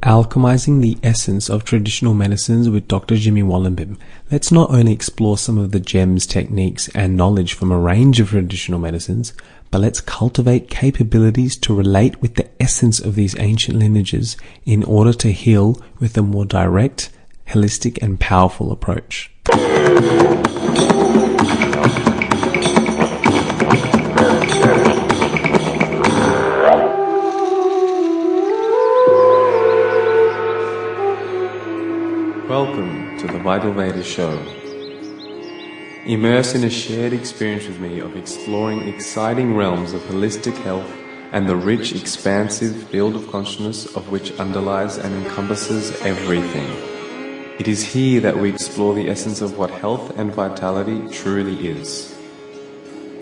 Alchemizing the essence of traditional medicines with Dr. Jimi Wollumbin. Let's not only explore some of the gems, techniques, and knowledge from a range of traditional medicines, but let's cultivate capabilities to relate with the essence of these ancient lineages in order to heal with a more direct, holistic, and powerful approach. Welcome to the Vital Veda Show. Immerse in a shared experience with me of exploring exciting realms of holistic health and the rich, expansive field of consciousness of which underlies and encompasses everything. It is here that we explore the essence of what health and vitality truly is.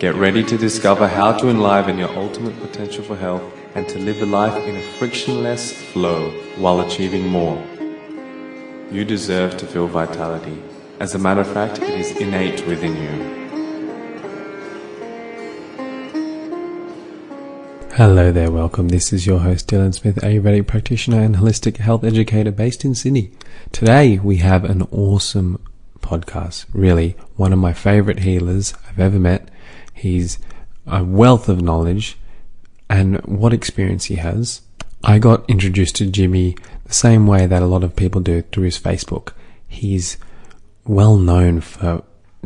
Get ready to discover how to enliven your ultimate potential for health and to live a life in a frictionless flow while achieving more. You deserve to feel vitality. As a matter of fact, it is innate within you. Hello there, welcome. This is your host Dylan Smith, Ayurvedic practitioner and holistic health educator based in Sydney. Today we have an awesome podcast. Really, one of my favorite healers I've ever met. He's a wealth of knowledge, and what experience he has. I got introduced to Jimi the same way that a lot of people do, through his Facebook. He's well known for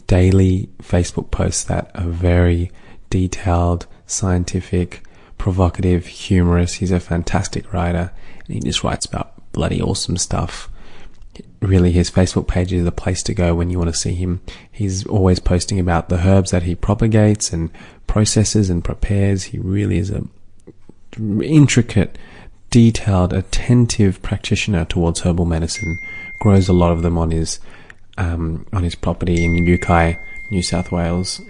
daily Facebook posts that are very detailed, scientific, provocative, humorous. He's a fantastic writer, and he just writes about bloody awesome stuff. Really, his Facebook page is the place to go when you want to see him. He's always posting about the herbs that he propagates and processes and prepares. He really is a intricate, detailed, attentive practitioner towards herbal medicine. Grows a lot of them on his property in Yukai, New South Wales,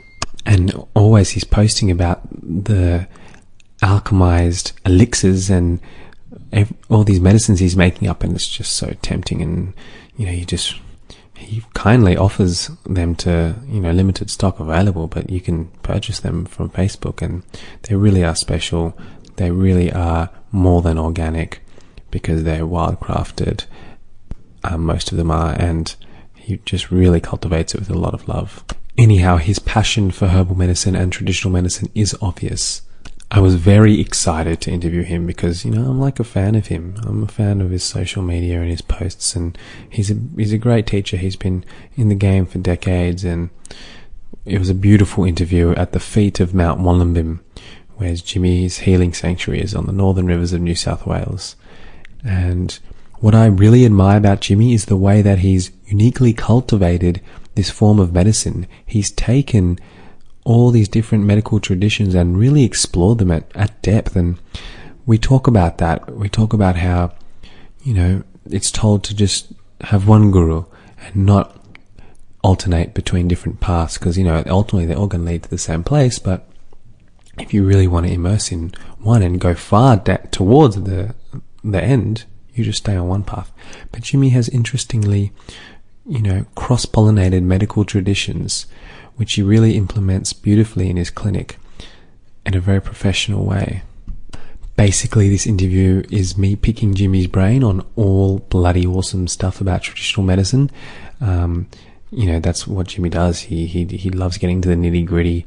and always he's posting about the alchemized elixirs and all these medicines he's making up, and it's just so tempting. And he kindly offers them to limited stock available, but you can purchase them from Facebook, and they really are special. They really are more than organic because they're wildcrafted. Most of them are, and he just really cultivates it with a lot of love. Anyhow, his passion for herbal medicine and traditional medicine is obvious. I was very excited to interview him because, I'm like a fan of him. I'm a fan of his social media and his posts, and he's a great teacher. He's been in the game for decades, and it was a beautiful interview at the feet of Mt Wollumbin, where Jimi's healing sanctuary is on the Northern Rivers of New South Wales. And what I really admire about Jimi is the way that he's uniquely cultivated this form of medicine. He's taken all these different medical traditions and really explored them at depth. And we talk about that. We talk about how, it's told to just have one guru and not alternate between different paths, because, ultimately they're all going to lead to the same place. But if you really want to immerse in one and go far towards the end, you just stay on one path. But Jimi has interestingly, cross-pollinated medical traditions, which he really implements beautifully in his clinic in a very professional way. Basically, this interview is me picking Jimi's brain on all bloody awesome stuff about traditional medicine. That's what Jimi does. He loves getting to the nitty-gritty,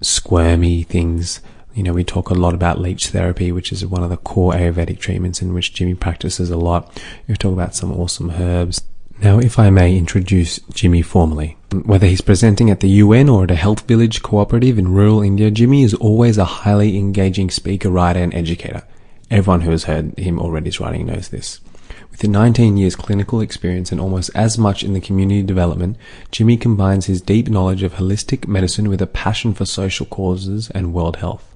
squirmy things. We talk a lot about Leech therapy, which is one of the core Ayurvedic treatments in which Jimi practices a lot. We talk about some awesome herbs. Now, if I may introduce Jimi formally. Whether he's presenting at the UN or at a health village cooperative in rural India, Jimi is always a highly engaging speaker, writer, and educator. Everyone who has heard him already's writing knows this. With 19 years clinical experience and almost as much in the community development, Jimi combines his deep knowledge of holistic medicine with a passion for social causes and world health.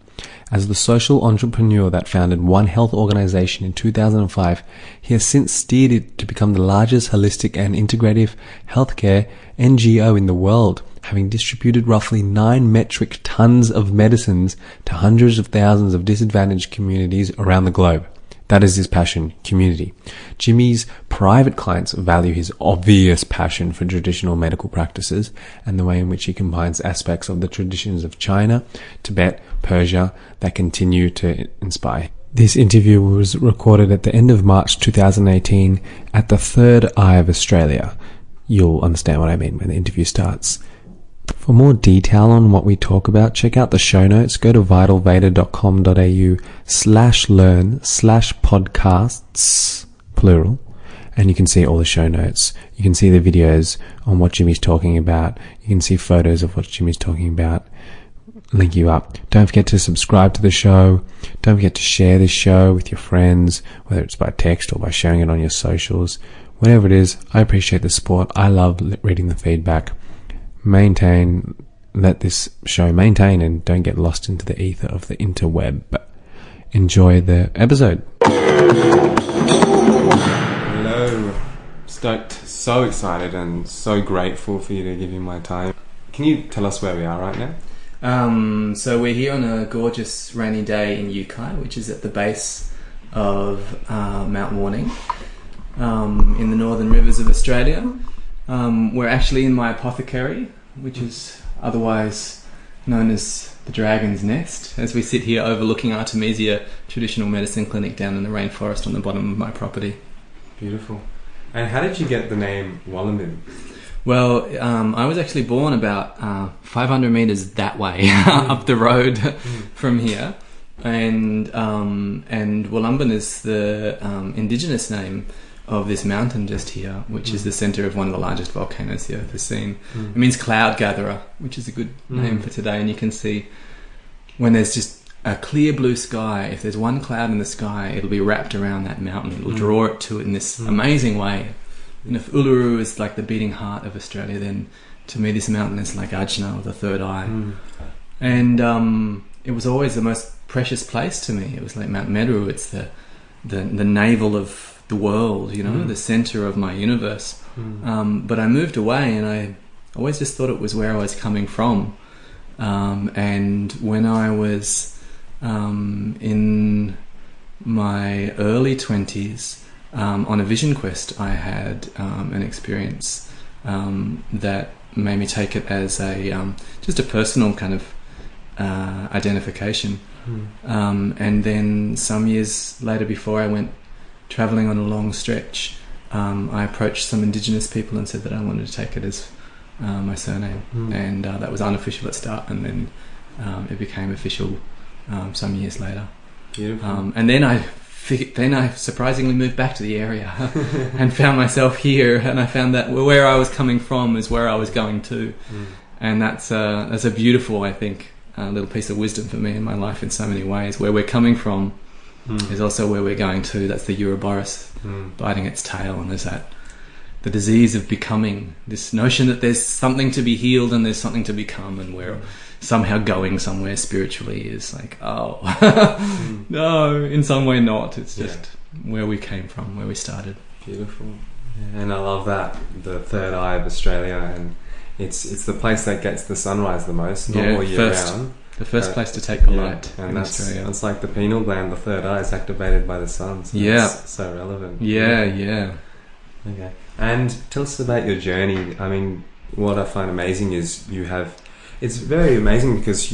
As the social entrepreneur that founded One Health organization in 2005, he has since steered it to become the largest holistic and integrative healthcare NGO in the world, having distributed roughly 9 metric tons of medicines to hundreds of thousands of disadvantaged communities around the globe. That is his passion, community. Jimi's private clients value his obvious passion for traditional medical practices and the way in which he combines aspects of the traditions of China, Tibet, Persia that continue to inspire. This interview was recorded at the end of March 2018 at the Third Eye of Australia. You'll understand what I mean when the interview starts. For more detail on what we talk about, check out the show notes. Go to vitalveda.com.au/learn/podcasts, plural, and you can see all the show notes. You can see the videos on what Jimi's talking about. You can see photos of what Jimi's talking about. Link you up. Don't forget to subscribe to the show. Don't forget to share this show with your friends, whether it's by text or by sharing it on your socials. Whatever it is, I appreciate the support. I love reading the feedback. Let this show maintain and don't get lost into the ether of the interweb. Enjoy the episode. Hello. Stoked, so excited and so grateful for you to give me my time. Can you tell us where we are right now? So we're here on a gorgeous rainy day in Yukai, which is at the base of Mt Wollumbin in the Northern Rivers of Australia. We're actually in my apothecary, which is otherwise known as the Dragon's Nest, as we sit here overlooking Artemisia traditional medicine clinic down in the rainforest on the bottom of my property. Beautiful. And how did you get the name Wollumbin? Well, I was actually born about 500 meters that way up the road from here, and Wollumbin is the indigenous name of this mountain just here, which is the center of one of the largest volcanoes the Earth has seen. It means cloud gatherer, which is a good name for today. And you can see when there's just a clear blue sky, if there's one cloud in the sky, it'll be wrapped around that mountain. It'll draw it to it in this amazing way. And if Uluru is like the beating heart of Australia, then to me this mountain is like Ajna, or the third eye. And it was always the most precious place to me. It was like Mount Meru. It's the navel of the world, the center of my universe. But I moved away, and I always just thought it was where I was coming from. And when I was in my early 20s, on a vision quest, I had an experience that made me take it as just a personal kind of identification. And then some years later, before I went traveling on a long stretch, I approached some indigenous people and said that I wanted to take it as my surname. And that was unofficial at start, and then it became official some years later. Beautiful. And then I surprisingly moved back to the area and found myself here, and I found that where I was coming from is where I was going to. And that's a beautiful, I think, little piece of wisdom for me in my life in so many ways. Where we're coming from is also where we're going to. That's the Ouroboros biting its tail, and there's the disease of becoming, this notion that there's something to be healed and there's something to become, and we're somehow going somewhere spiritually is like, no, in some way not. It's just where we came from, where we started. Beautiful. Yeah, and I love that, the third eye of Australia, and it's the place that gets the sunrise the most, not all year round. The first place to take the light in Australia. It's like the pineal gland, the third eye, is activated by the sun. So it's so relevant. Yeah. Okay. And tell us about your journey. I mean, what I find amazing is it's very amazing because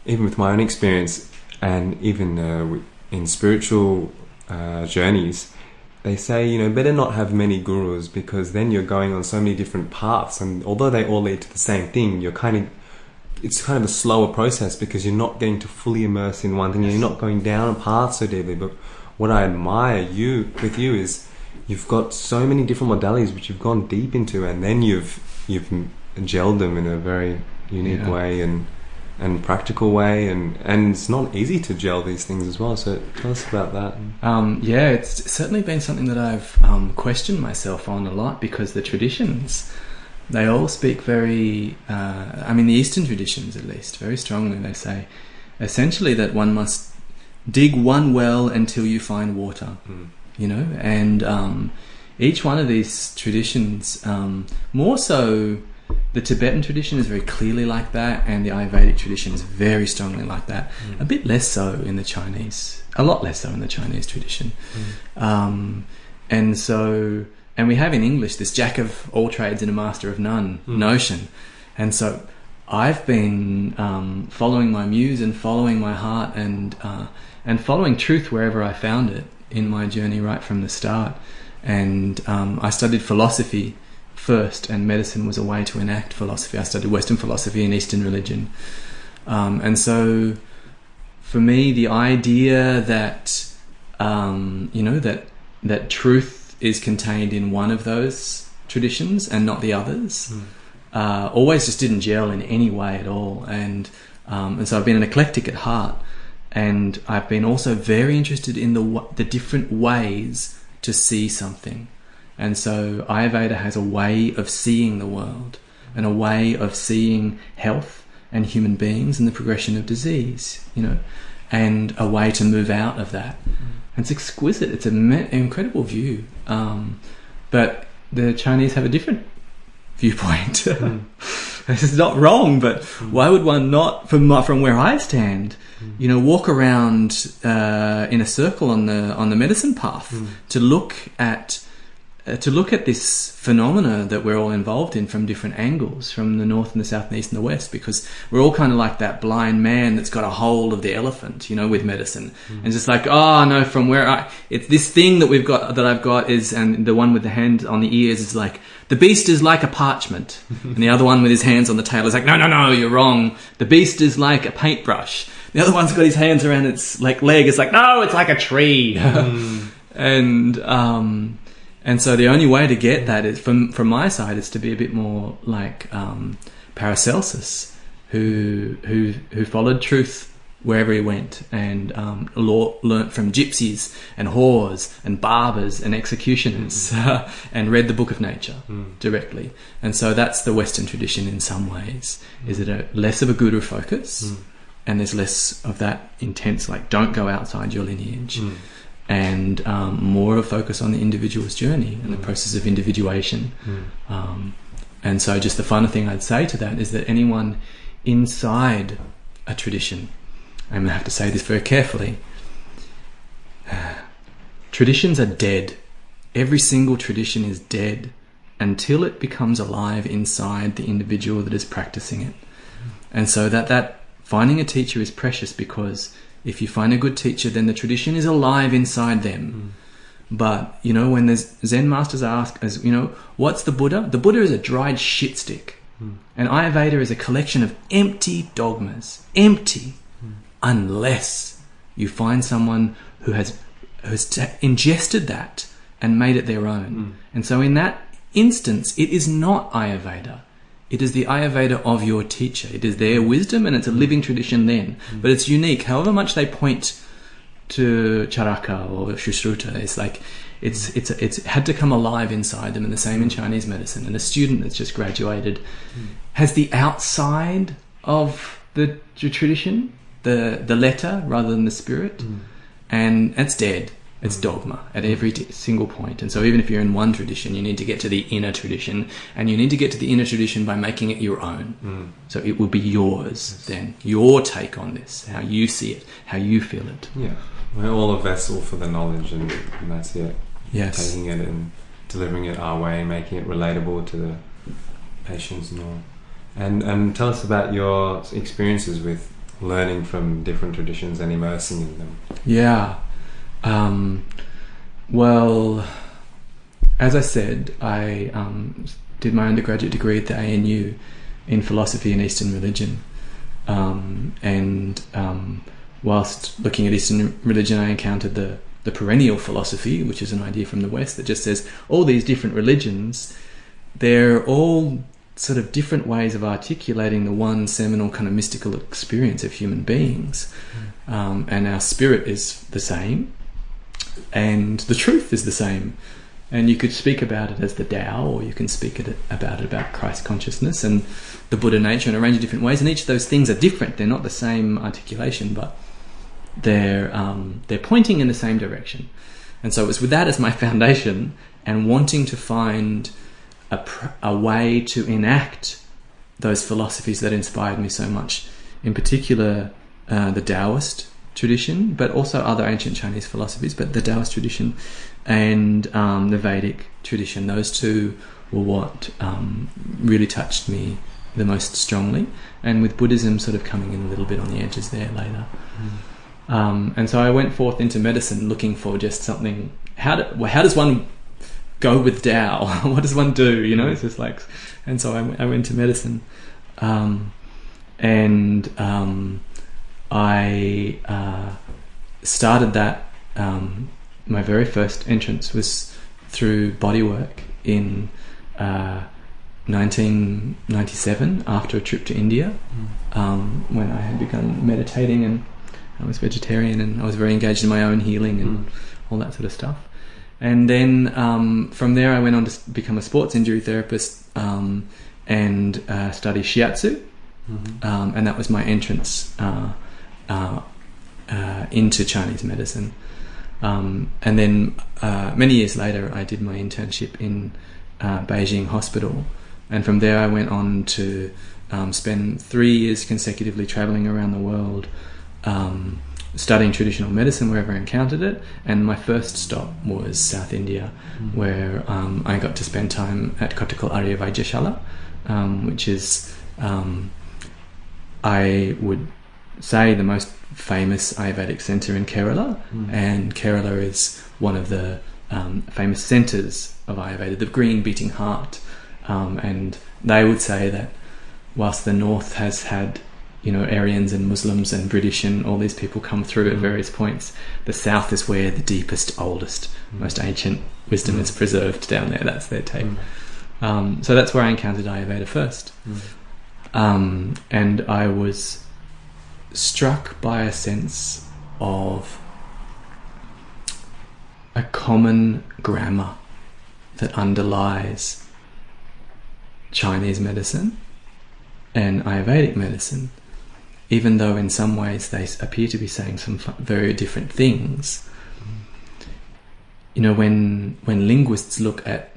even with my own experience, and even in spiritual journeys, they say, better not have many gurus, because then you're going on so many different paths, and although they all lead to the same thing, it's kind of a slower process because you're not getting to fully immerse in one thing. You're not going down a path so deeply. But what I admire with you is you've got so many different modalities which you've gone deep into, and then you've gelled them in a very unique way and practical way, and it's not easy to gel these things as well. So tell us about that. It's certainly been something that I've questioned myself on a lot, because the traditions, they all speak very, the Eastern traditions at least, very strongly. They say essentially that one must dig one well until you find water, and each one of these traditions, more so the Tibetan tradition is very clearly like that, and the Ayurvedic tradition is very strongly like that. A bit less so in the Chinese, a lot less so in the Chinese tradition. And we have in English this jack of all trades and a master of none notion. And so I've been following my muse and following my heart and following truth wherever I found it in my journey right from the start. And I studied philosophy first, and medicine was a way to enact philosophy. I studied Western philosophy and Eastern religion. And so for me, the idea that, that truth is contained in one of those traditions and not the others, always just didn't gel in any way at all. And so I've been an eclectic at heart, and I've been also very interested in the different ways to see something. And so Ayurveda has a way of seeing the world and a way of seeing health and human beings and the progression of disease, and a way to move out of that. And it's exquisite. It's an incredible view. But the Chinese have a different viewpoint. This is not wrong, but why would one not, from where I stand, walk around in a circle on the medicine path to look at this phenomena that we're all involved in from different angles, from the north and the south and the east and the west, because we're all kind of like that blind man that's got a hold of the elephant, with medicine, and just like, oh no, from where it's this thing that I've got is, and the one with the hand on the ears is like, the beast is like a parchment, and the other one with his hands on the tail is like, no, you're wrong. The beast is like a paintbrush. The other one's got his hands around its leg. It's like, no, it's like a tree. And so the only way to get that is, from my side, is to be a bit more like Paracelsus, who followed truth wherever he went, and learnt from gypsies and whores and barbers and executioners, and read the Book of Nature directly. And so that's the Western tradition in some ways. Is it less of a guru focus, and there's less of that intense, like, don't go outside your lineage. And more of a focus on the individual's journey and the process of individuation. And so just the final thing I'd say to that is that anyone inside a tradition, I'm going to have to say this very carefully, traditions are dead. Every single tradition is dead until it becomes alive inside the individual that is practicing it. And so that finding a teacher is precious, because if you find a good teacher, then the tradition is alive inside them. But, when there's Zen masters ask, what's the Buddha? The Buddha is a dried shit stick. And Ayurveda is a collection of empty dogmas. Empty. Unless you find someone who has ingested that and made it their own. And so in that instance, it is not Ayurveda. It is the Ayurveda of your teacher. It is their wisdom, and it's a living tradition then. But it's unique. However much they point to Charaka or Shushruta, it's like it's had to come alive inside them. And the same in Chinese medicine. And a student that's just graduated has the outside of the tradition, the letter rather than the spirit, and it's dead. It's dogma at every single point. And so even if you're in one tradition, you need to get to the inner tradition, and you need to get to the inner tradition by making it your own. So it will be yours then, your take on this, how you see it, how you feel it. Yeah, we're all a vessel for the knowledge, and that's it. Yes. Taking it and delivering it our way, making it relatable to the patients and all. And tell us about your experiences with learning from different traditions and immersing in them. Yeah. Well, as I said, I did my undergraduate degree at the ANU in philosophy and Eastern religion. Whilst looking at Eastern religion, I encountered the perennial philosophy, which is an idea from the West that just says all these different religions, they're all sort of different ways of articulating the one seminal kind of mystical experience of human beings. And our spirit is the same, and the truth is the same. And you could speak about it as the Tao, or you can speak about Christ consciousness and the Buddha nature in a range of different ways. And each of those things are different. They're not the same articulation, but they're pointing in the same direction. And so it was with that as my foundation, and wanting to find a way to enact those philosophies that inspired me so much. In particular, the Taoist tradition, but also other ancient Chinese philosophies, but the Taoist tradition and the Vedic tradition. Those two were what really touched me the most strongly, and with Buddhism sort of coming in a little bit on the edges there later. And so I went forth into medicine looking for just something. How does one go with Tao? What does one do? You know, it's just like. And so I went to medicine, and I started that. My very first entrance was through bodywork in 1997 after a trip to India, when I had begun meditating and I was vegetarian and I was very engaged in my own healing and all that sort of stuff. And then from there I went on to become a sports injury therapist and study shiatsu, and that was my entrance into Chinese medicine. And then many years later I did my internship in Beijing Hospital, and from there I went on to spend 3 years consecutively travelling around the world, studying traditional medicine wherever I encountered it. And my first stop was South India, where I got to spend time at Kottakkal Ayurveda, which is, I would say, the most famous Ayurvedic centre in Kerala. And Kerala is one of the famous centres of Ayurveda, the green beating heart. And they would say that whilst the north has had, you know, Aryans and Muslims and British and all these people come through at various points, the south is where the deepest, oldest, most ancient wisdom is preserved down there. That's their take. So that's where I encountered Ayurveda first. And I was struck by a sense of a common grammar that underlies Chinese medicine and Ayurvedic medicine, even though in some ways they appear to be saying some very different things. You know, when linguists look at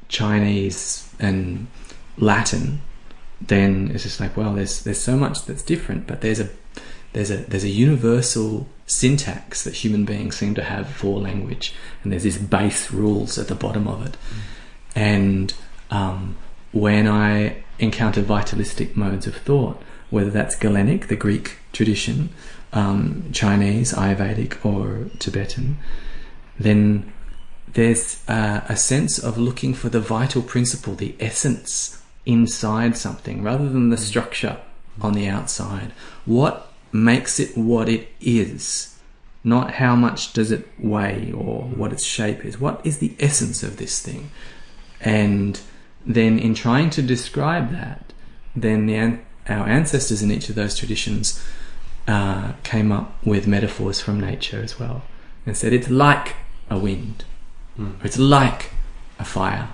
Chinese and Latin, then it's just like, well, there's so much that's different, but there's a universal syntax that human beings seem to have for language, and there's these base rules at the bottom of it. And when I encounter vitalistic modes of thought, whether that's Galenic, the Greek tradition, Chinese, Ayurvedic, or Tibetan, then there's a sense of looking for the vital principle, the essence inside something, rather than the structure on the outside. What makes it what it is, not how much does it weigh or what its shape is. What is the essence of this thing? And then in trying to describe that, then our ancestors in each of those traditions came up with metaphors from nature as well, and said it's like a wind, or it's like a fire.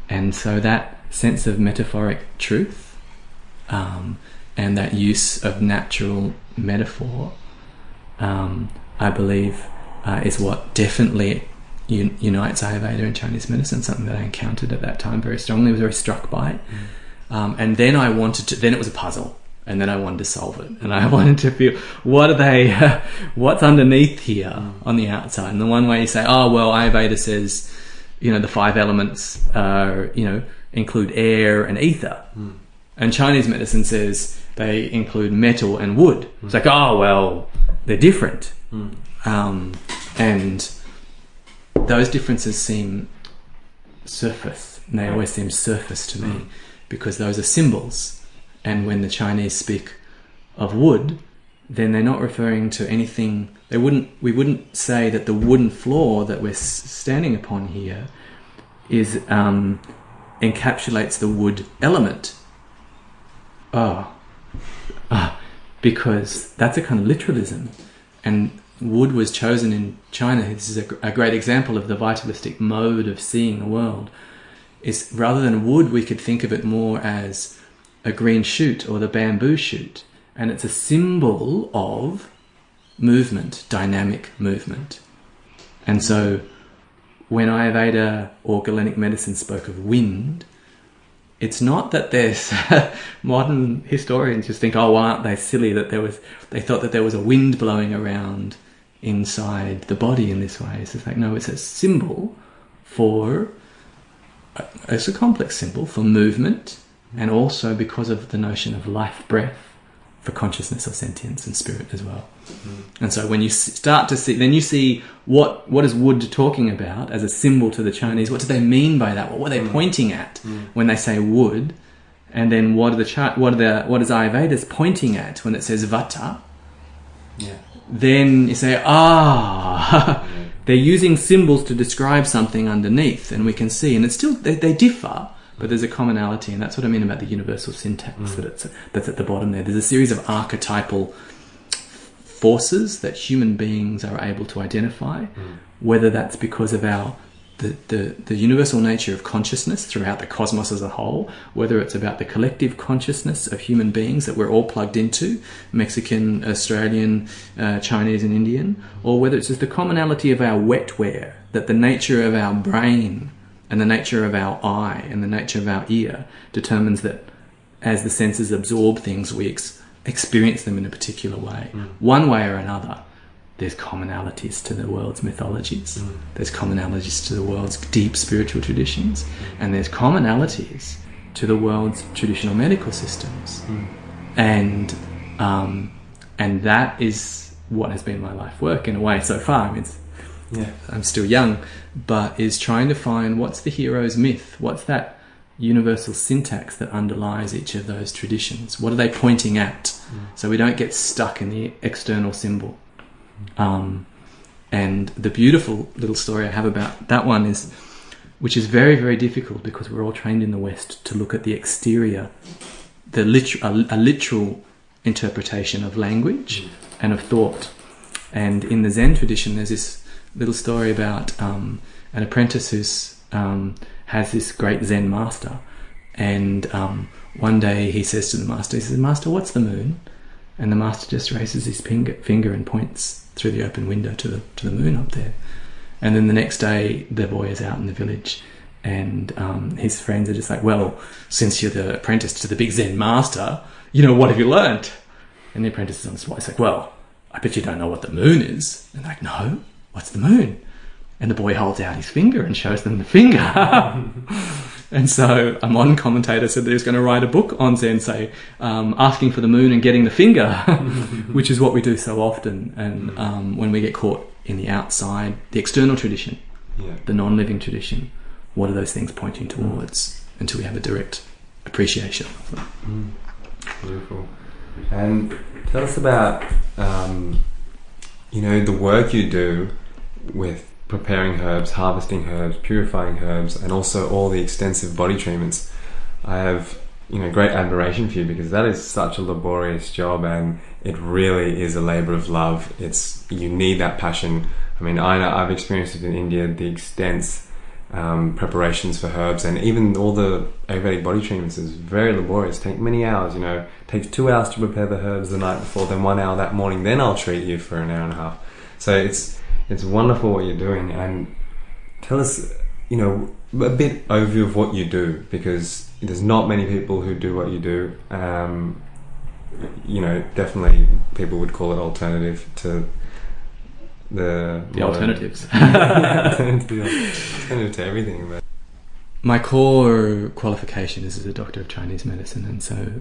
And so that sense of metaphoric truth, and that use of natural metaphor, I believe, is what definitely unites Ayurveda and Chinese medicine, something that I encountered at that time very strongly, was very struck by it. And then I wanted to, then it was a puzzle, and then I wanted to solve it, and I wanted to feel, what are they, what's underneath here on the outside? And the one way you say, oh, well, Ayurveda says, you know, the 5 elements are, you know, include air and ether. And Chinese medicine says they include metal and wood. It's like, oh, well, they're different. And those differences seem surface, and they always seem surface to me, because those are symbols. And when the Chinese speak of wood, then they're not referring to anything. We wouldn't say that the wooden floor that we're standing upon here is encapsulates the wood element. Because that's a kind of literalism, and wood was chosen in China. This is a great example of the vitalistic mode of seeing the world. Is rather than wood, we could think of it more as a green shoot or the bamboo shoot, and it's a symbol of movement, dynamic movement. And so when Ayurveda or Galenic medicine spoke of wind, it's not that there's modern historians just think, oh, well, aren't they silly that they thought that there was a wind blowing around inside the body in this way. It's just like, no, it's a symbol for, it's a complex symbol for movement and also because of the notion of life breath for consciousness or sentience and spirit as well. And so when you start to see, then you see what is wood talking about as a symbol to the Chinese. What do they mean by that? What are they pointing at when they say wood? And then what is Ayurveda pointing at when it says vata? Yeah. Then you say, they're using symbols to describe something underneath, and we can see, and it's still they differ, but there's a commonality, and that's what I mean about the universal syntax that's at the bottom there. There's a series of archetypal forces that human beings are able to identify, whether that's because of the universal nature of consciousness throughout the cosmos as a whole, whether it's about the collective consciousness of human beings that we're all plugged into, Mexican, Australian, Chinese and Indian, or whether it's just the commonality of our wetware, that the nature of our brain and the nature of our eye and the nature of our ear determines that as the senses absorb things, we experience them in a particular way. One way or another, there's commonalities to the world's mythologies. There's commonalities to the world's deep spiritual traditions. And there's commonalities to the world's traditional medical systems. And that is what has been my life work in a way so far. I mean, I'm still young, but is trying to find what's the hero's myth? What's that universal syntax that underlies each of those traditions? What are they pointing at? So we don't get stuck in the external symbol. And the beautiful little story I have about that one is, which is very, very difficult because we're all trained in the West to look at the exterior, a literal interpretation of language and of thought. And in the Zen tradition, there's this little story about an apprentice who's has this great Zen master, and one day he says to the master, he says, "Master, what's the moon?" And the master just raises his finger and points through the open window to the moon up there. And then the next day, the boy is out in the village, and his friends are just like, "Well, since you're the apprentice to the big Zen master, what have you learnt?" And the apprentice is on the spot. He's like, "Well, I bet you don't know what the moon is." And they're like, "No, what's the moon?" And the boy holds out his finger and shows them the finger. And so a modern commentator said that he's going to write a book on Zen, say, asking for the moon and getting the finger, which is what we do so often. And when we get caught in the outside, the external tradition, the non-living tradition, what are those things pointing towards until we have a direct appreciation of them? Beautiful. And tell us about, the work you do with preparing herbs, harvesting herbs, purifying herbs, and also all the extensive body treatments. I have, great admiration for you because that is such a laborious job, and it really is a labor of love. You need that passion. I mean, I've experienced it in India, the extensive preparations for herbs, and even all the Ayurvedic body treatments is very laborious. Take many hours. It takes 2 hours to prepare the herbs the night before, then 1 hour that morning, then I'll treat you for an hour and a half. So it's wonderful what you're doing. And tell us, a bit overview of what you do, because there's not many people who do what you do. Definitely people would call it alternative to the alternatives. Alternative to everything. But my core qualification is as a doctor of Chinese medicine, and so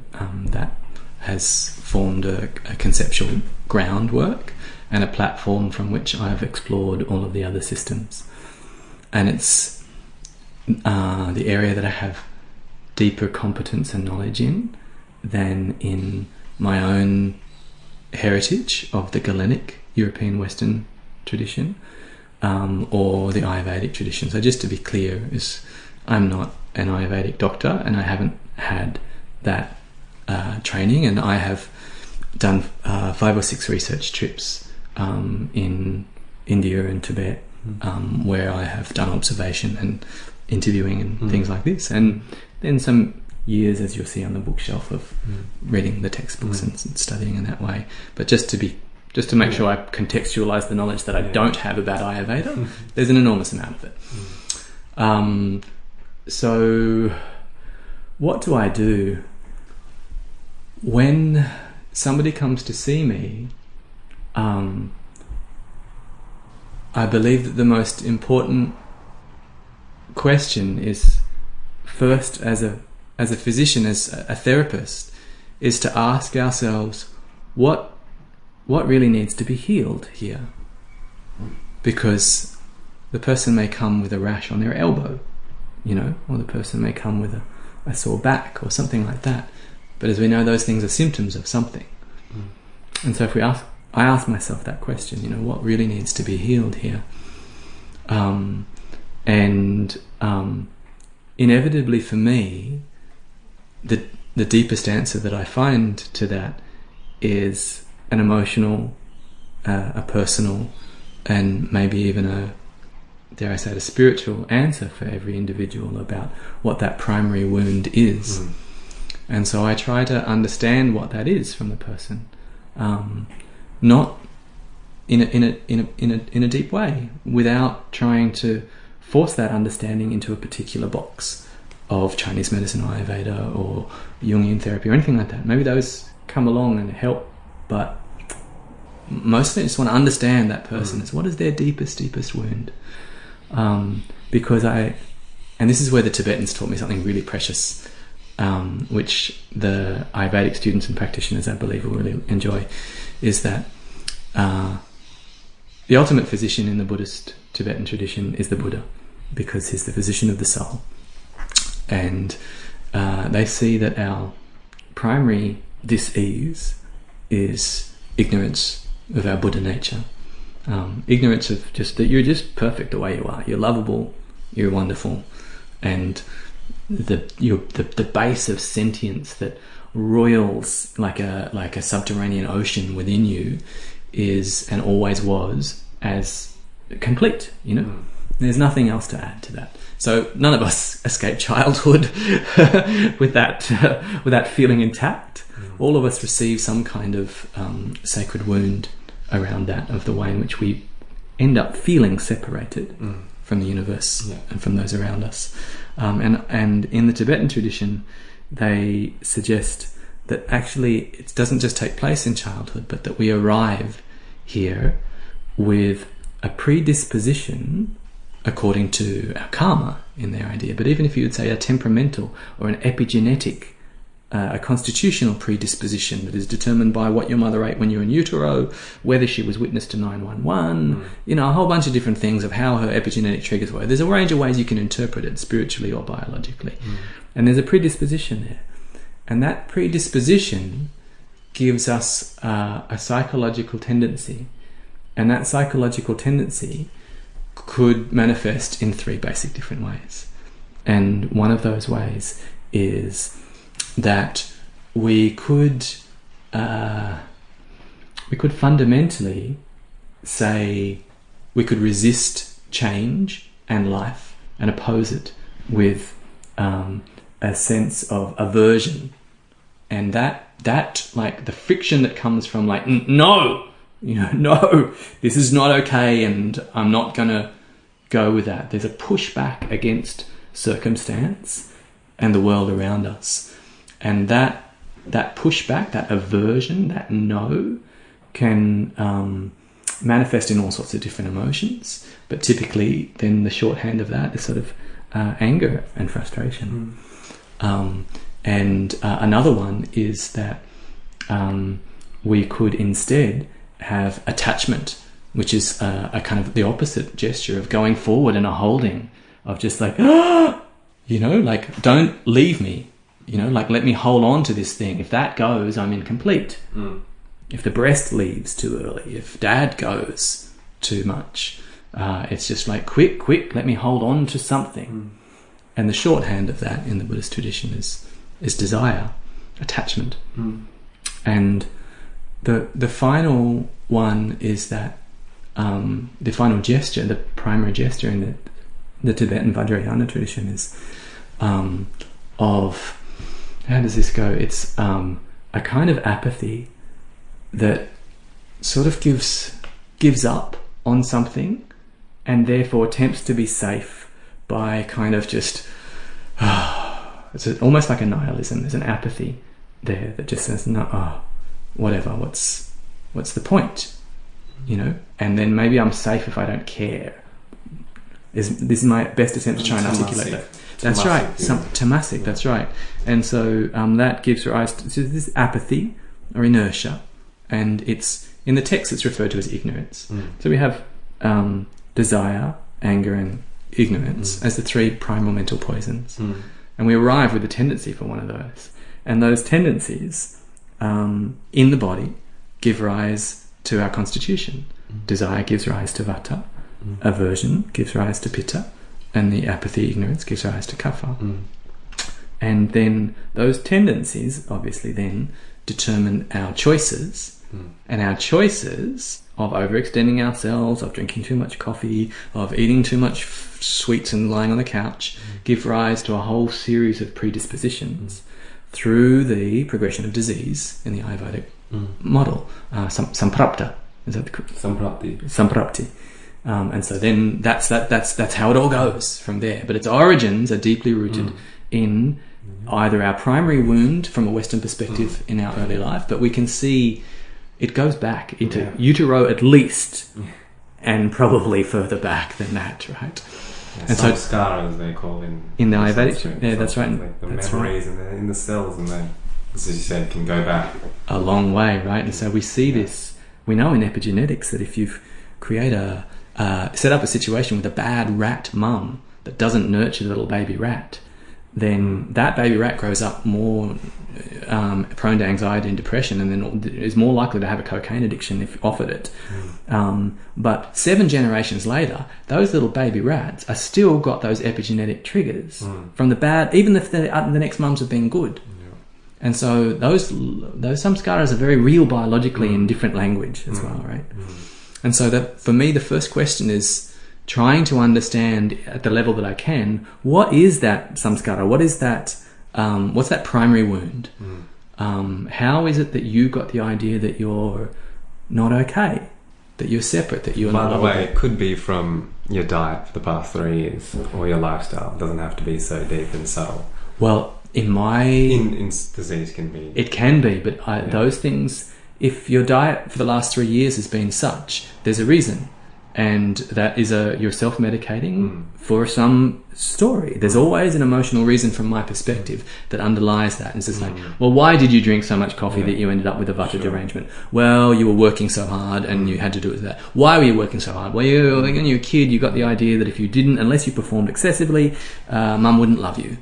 that has formed a conceptual groundwork and a platform from which I've explored all of the other systems. And it's the area that I have deeper competence and knowledge in than in my own heritage of the Galenic European Western tradition or the Ayurvedic tradition. So just to be clear, I'm not an Ayurvedic doctor, and I haven't had that training, and I have done 5 or 6 research trips in India and Tibet, where I have done observation and interviewing and things like this, and then some years, as you'll see on the bookshelf, of reading the textbooks and studying in that way. But just to make sure I contextualize the knowledge that I don't have about Ayurveda, there's an enormous amount of it. So what do I do when somebody comes to see me? I believe that the most important question is, first as a as a physician, as a therapist, is to ask ourselves, what really needs to be healed here? Because the person may come with a rash on their elbow, or the person may come with a sore back or something like that. But as we know, those things are symptoms of something. And so I ask myself that question, what really needs to be healed here? Inevitably for me, the deepest answer that I find to that is an emotional, a personal, and maybe even a spiritual answer for every individual about what that primary wound is. And so I try to understand what that is from the person, not in a deep way, without trying to force that understanding into a particular box of Chinese medicine or Ayurveda or Jungian therapy or anything like that. Maybe those come along and help, but mostly I just want to understand that person. It's what is their deepest wound? Because and this is where the Tibetans taught me something really precious, which the Ayurvedic students and practitioners, I believe, will really enjoy, is that the ultimate physician in the Buddhist Tibetan tradition is the Buddha, because he's the physician of the soul. And they see that our primary dis-ease is ignorance of our Buddha nature. Ignorance of just that you're just perfect the way you are. You're lovable, you're wonderful, and the base of sentience that roils like a subterranean ocean within you is, and always was, as complete. There's nothing else to add to that. So none of us escape childhood with that feeling intact. All of us receive some kind of sacred wound around that, of the way in which we end up feeling separated from the universe and from those around us. And in the Tibetan tradition, they suggest that actually it doesn't just take place in childhood, but that we arrive here with a predisposition according to our karma in their idea. But even if you would say a temperamental or an epigenetic, a constitutional predisposition that is determined by what your mother ate when you were in utero, whether she was witness to 911, a whole bunch of different things of how her epigenetic triggers were. There's a range of ways you can interpret it, spiritually or biologically. And there's a predisposition there. And that predisposition gives us a psychological tendency. And that psychological tendency could manifest in three basic different ways. And one of those ways is that we could fundamentally say we could resist change and life and oppose it with a sense of aversion, and that like the friction that comes from like no, this is not okay, and I'm not gonna go with that. There's a pushback against circumstance and the world around us. And that pushback, that aversion, that no, can manifest in all sorts of different emotions. But typically, then the shorthand of that is sort of anger and frustration. And another one is that we could instead have attachment, which is a kind of the opposite gesture of going forward and a holding of just like, like don't leave me. Like let me hold on to this thing. If that goes, I'm incomplete. If the breast leaves too early, if dad goes too much, it's just like quick, let me hold on to something. And the shorthand of that in the Buddhist tradition is desire, attachment. And the final one is that the final gesture, the primary gesture in the Tibetan Vajrayana tradition is of, how does this go? It's a kind of apathy that sort of gives up on something and therefore attempts to be safe by kind of just it's almost like a nihilism. There's an apathy there that just says no, whatever, what's the point, and then maybe I'm safe if I don't care. This is my best attempt to try and articulate that. That's right. Tamasic, that's right. And so that gives rise to this apathy or inertia, and it's in the text it's referred to as ignorance. So we have desire, anger, and ignorance as the three primal mental poisons. And we arrive with a tendency for one of those. And those tendencies in the body give rise to our constitution. Desire gives rise to vata, aversion gives rise to pitta, and the apathy, ignorance, gives rise to kapha. And then those tendencies obviously then determine our choices, and our choices of overextending ourselves, of drinking too much coffee, of eating too much sweets and lying on the couch, give rise to a whole series of predispositions through the progression of disease in the Ayurvedic model. Samprapta. Is that the Samprapti. And so then that's how it all goes from there. But its origins are deeply rooted in either our primary wound from a Western perspective in our early life, but we can see it goes back into utero at least, and probably further back than that, right? Yeah, and samskara, as they call in the Ayurvedic. Yeah, that's right. Like the memories in the cells, and then, as you said, can go back a long way, right? And so we see this. We know in epigenetics that if you set up a situation with a bad rat mum that doesn't nurture the little baby rat, then that baby rat grows up more prone to anxiety and depression, and then is more likely to have a cocaine addiction if offered it. But 7 generations later, those little baby rats are still got those epigenetic triggers from the bad, even if the next mums have been good. And so those samskaras are very real biologically in different language as well, right? And so that for me, the first question is trying to understand at the level that I can, what is that samskara? What is that? What's that primary wound? How is it that you got the idea that you're not okay, that you're separate, that you're not lovable? By the way, it could be from your diet for the past 3 years or your lifestyle. It doesn't have to be so deep and subtle. Well, in disease can be. It can be, but those things, if your diet for the last 3 years has been such, there's a reason. And that is you're self-medicating for some story. There's always an emotional reason from my perspective that underlies that. And it's just like, well, why did you drink so much coffee that you ended up with a vata derangement? Well, you were working so hard and you had to do it with that. Why were you working so hard? Well, when you were a kid, you got the idea that if you didn't, unless you performed excessively, mum wouldn't love you.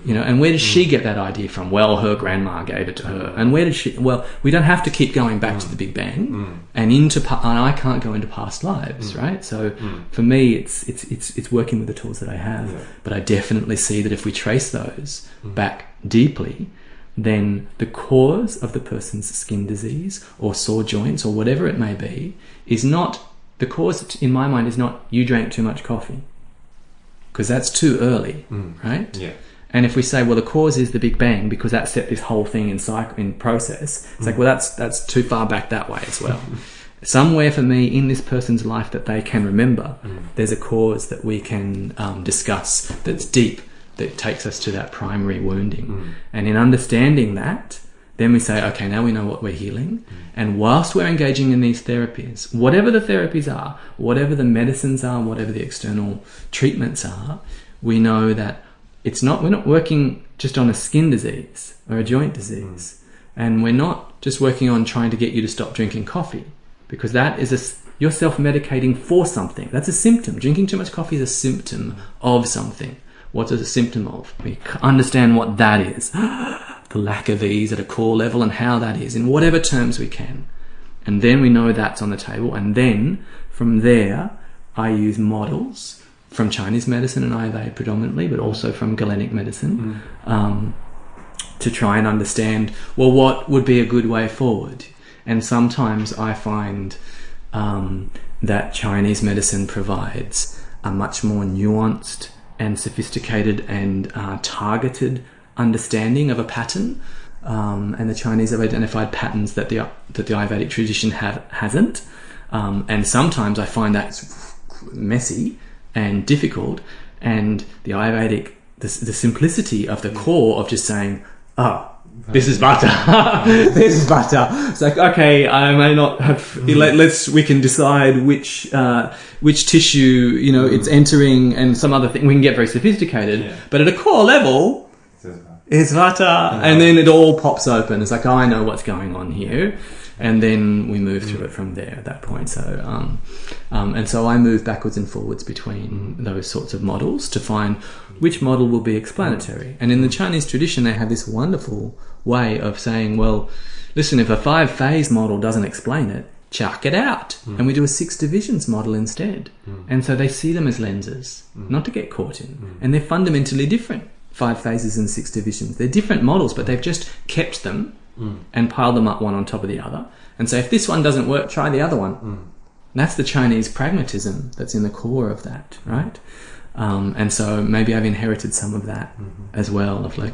You know, and where did she get that idea from? Well, her grandma gave it to her. And where did she? Well, we don't have to keep going back to the Big Bang and I can't go into past lives, right? So for me, it's working with the tools that I have. But I definitely see that if we trace those back deeply, then the cause of the person's skin disease or sore joints or whatever it may be is not the cause. In my mind, is not you drank too much coffee, because that's too early, right? Yeah. And if we say, well, the cause is the Big Bang because that set this whole thing in process, it's like, well, that's too far back that way as well. Somewhere for me in this person's life that they can remember, there's a cause that we can discuss that's deep, that takes us to that primary wounding. And in understanding that, then we say, okay, now we know what we're healing. And whilst we're engaging in these therapies, whatever the therapies are, whatever the medicines are, whatever the external treatments are, we know that we're not working just on a skin disease or a joint disease. And we're not just working on trying to get you to stop drinking coffee, because that is you're self-medicating for something. That's a symptom. Drinking too much coffee is a symptom of something. What is a symptom of? We understand what that is. The lack of ease at a core level and how that is in whatever terms we can. And then we know that's on the table. And then from there, I use models from Chinese medicine and Ayurveda predominantly, but also from Galenic medicine, to try and understand, well, what would be a good way forward? And sometimes I find that Chinese medicine provides a much more nuanced and sophisticated and targeted understanding of a pattern. And the Chinese have identified patterns that the Ayurvedic tradition hasn't. And sometimes I find that messy and difficult, and the Ayurvedic, the simplicity of the core of just saying, this is butter. This is butter. It's like, okay, I may not have. We can decide which tissue it's entering, and some other thing. We can get very sophisticated, but at a core level, it's butter, and then it all pops open. It's like, oh, I know what's going on here. And then we move through it from there at that point. So, and so I move backwards and forwards between those sorts of models to find which model will be explanatory. And in the Chinese tradition, they have this wonderful way of saying, well, listen, if a 5-phase model doesn't explain it, chuck it out. And we do a 6 divisions model instead. And so they see them as lenses, not to get caught in. And they're fundamentally different, 5 phases and 6 divisions. They're different models, but they've just kept them and pile them up one on top of the other. And so if this one doesn't work, try the other one. And that's the Chinese pragmatism that's in the core of that, right? And so maybe I've inherited some of that as well, of like,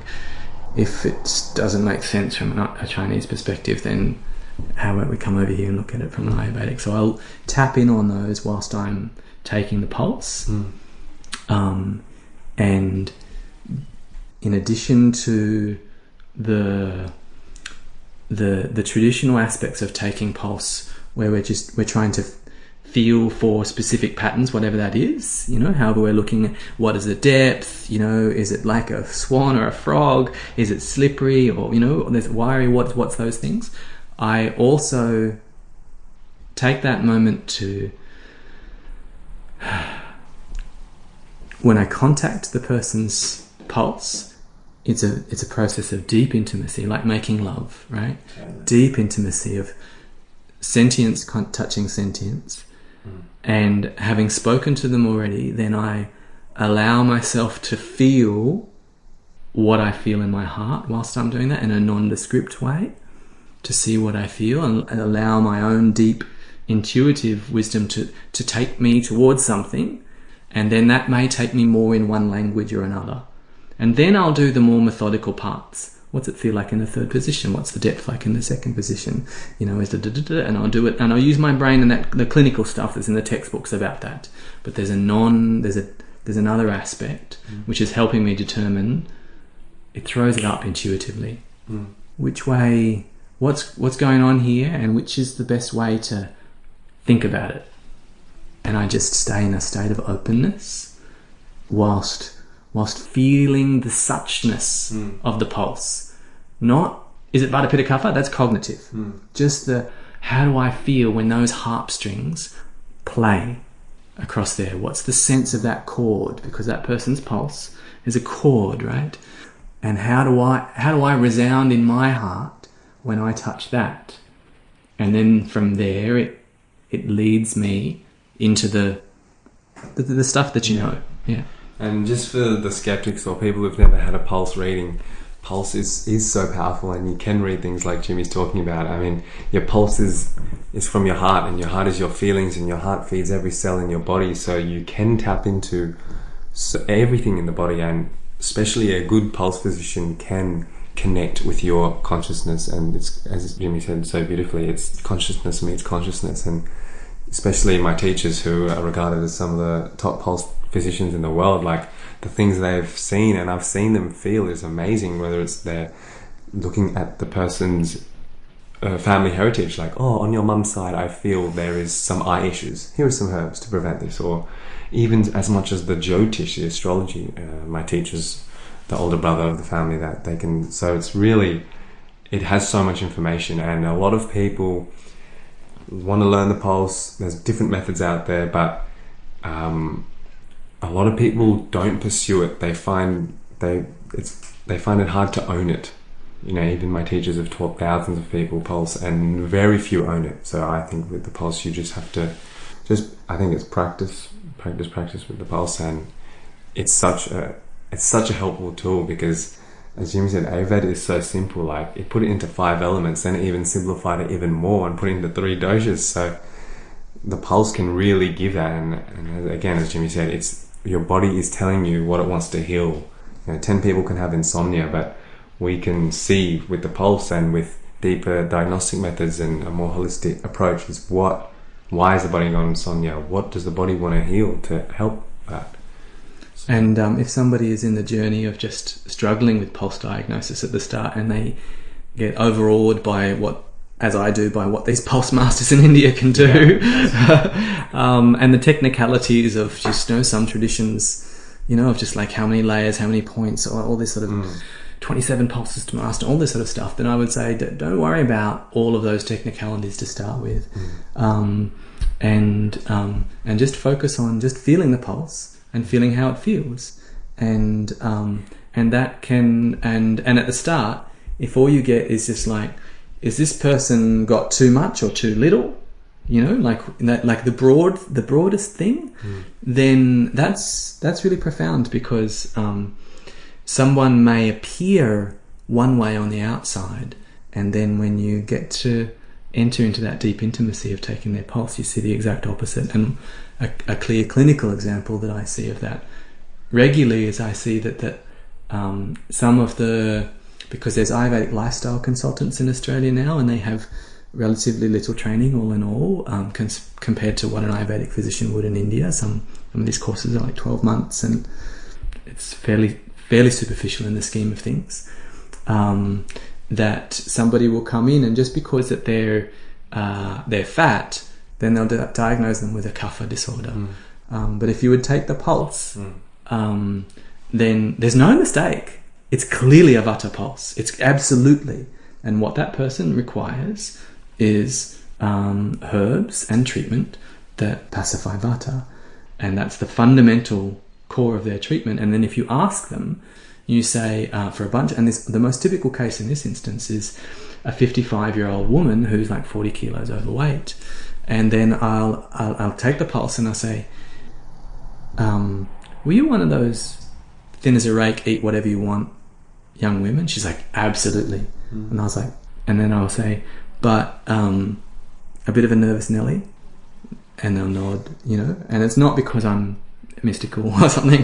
if it doesn't make sense from a Chinese perspective, then how about we come over here and look at it from an Ayurvedic? So I'll tap in on those whilst I'm taking the pulse. And in addition to the traditional aspects of taking pulse, where we're trying to feel for specific patterns, whatever that is, however we're looking at what is the depth, is it like a swan or a frog, is it slippery, or there's wiry, what's those things. I also take that moment to, when I contact the person's pulse, it's a process of deep intimacy, like making love, right? Deep intimacy of sentience touching sentience. And having spoken to them already, then I allow myself to feel what I feel in my heart whilst I'm doing that in a nondescript way, to see what I feel and allow my own deep intuitive wisdom to take me towards something. And then that may take me more in one language or another. And then I'll do the more methodical parts. What's it feel like in the 3rd position? What's the depth like in the 2nd position? Is the and I'll do it, and I'll use my brain and the clinical stuff that's in the textbooks about that. But there's another aspect which is helping me determine. It throws it up intuitively. Which way? What's going on here, and which is the best way to think about it? And I just stay in a state of openness whilst feeling the suchness of the pulse. Not, is it Vata Pitta Kapha? That's cognitive. Just how do I feel when those harp strings play across there? What's the sense of that chord? Because that person's pulse is a chord, right? And how do I resound in my heart when I touch that? And then from there, it leads me into the stuff that Yeah. And just for the skeptics or people who've never had a pulse reading, pulse is so powerful, and you can read things like Jimi's talking about. I mean, your pulse is from your heart, and your heart is your feelings, and your heart feeds every cell in your body, so you can tap into everything in the body, and especially a good pulse physician can connect with your consciousness. And it's, as Jimi said so beautifully, it's consciousness meets consciousness. And especially my teachers, who are regarded as some of the top pulse physicians in the world, like the things they've seen and I've seen them feel is amazing. Whether it's they're looking at the person's family heritage, like, oh, on your mum's side I feel there is some eye issues, here are some herbs to prevent this. Or even as much as the Jyotish, the astrology, my teacher's the older brother of the family, that they can, so it's really, it has so much information. And a lot of people want to learn the pulse. There's different methods out there, but a lot of people don't pursue it. They find it hard to own it. Even my teachers have taught thousands of people pulse, and very few own it. So I think with the pulse, you just have to I think it's practice with the pulse, and it's such a helpful tool, because as Jimi said, Ayurveda is so simple. Like, it put it into 5 elements, then it even simplified it even more and put it into 3 doshas. So the pulse can really give that. And again, as Jimi said, it's your body is telling you what it wants to heal. 10 people can have insomnia, but we can see with the pulse and with deeper diagnostic methods and a more holistic approach is why is the body going insomnia? What does the body want to heal to help that? And if somebody is in the journey of just struggling with pulse diagnosis at the start, and they get overawed by what, as I do, by what these pulse masters in India can do, and the technicalities of just, some traditions, of just like how many layers, how many points, all this sort of 27 pulses to master, all this sort of stuff, then I would say don't worry about all of those technicalities to start with, and just focus on just feeling the pulse and feeling how it feels, and that can and at the start, if all you get is just like, is this person got too much or too little, like the broadest thing, then that's really profound, because someone may appear one way on the outside, and then when you get to enter into that deep intimacy of taking their pulse, you see the exact opposite. And a clear clinical example that I see of that regularly is I see that some of the, because there's Ayurvedic lifestyle consultants in Australia now, and they have relatively little training all in all, compared to what an Ayurvedic physician would in India. Some of these courses are like 12 months, and it's fairly superficial in the scheme of things. That somebody will come in, and just because that they're fat, then they'll diagnose them with a kapha disorder. But if you would take the pulse, then there's no mistake. It's clearly a vata pulse. It's absolutely. And what that person requires is herbs and treatment that pacify vata. And that's the fundamental core of their treatment. And then if you ask them, you say, for a bunch, and the most typical case in this instance is a 55-year-old woman who's like 40 kilos overweight. And then I'll take the pulse and I'll say, were you one of those thin as a rake, eat whatever you want young women? She's like, absolutely. And I was like, and then I'll say, but a bit of a nervous Nelly? And they'll nod, and it's not because I'm mystical or something.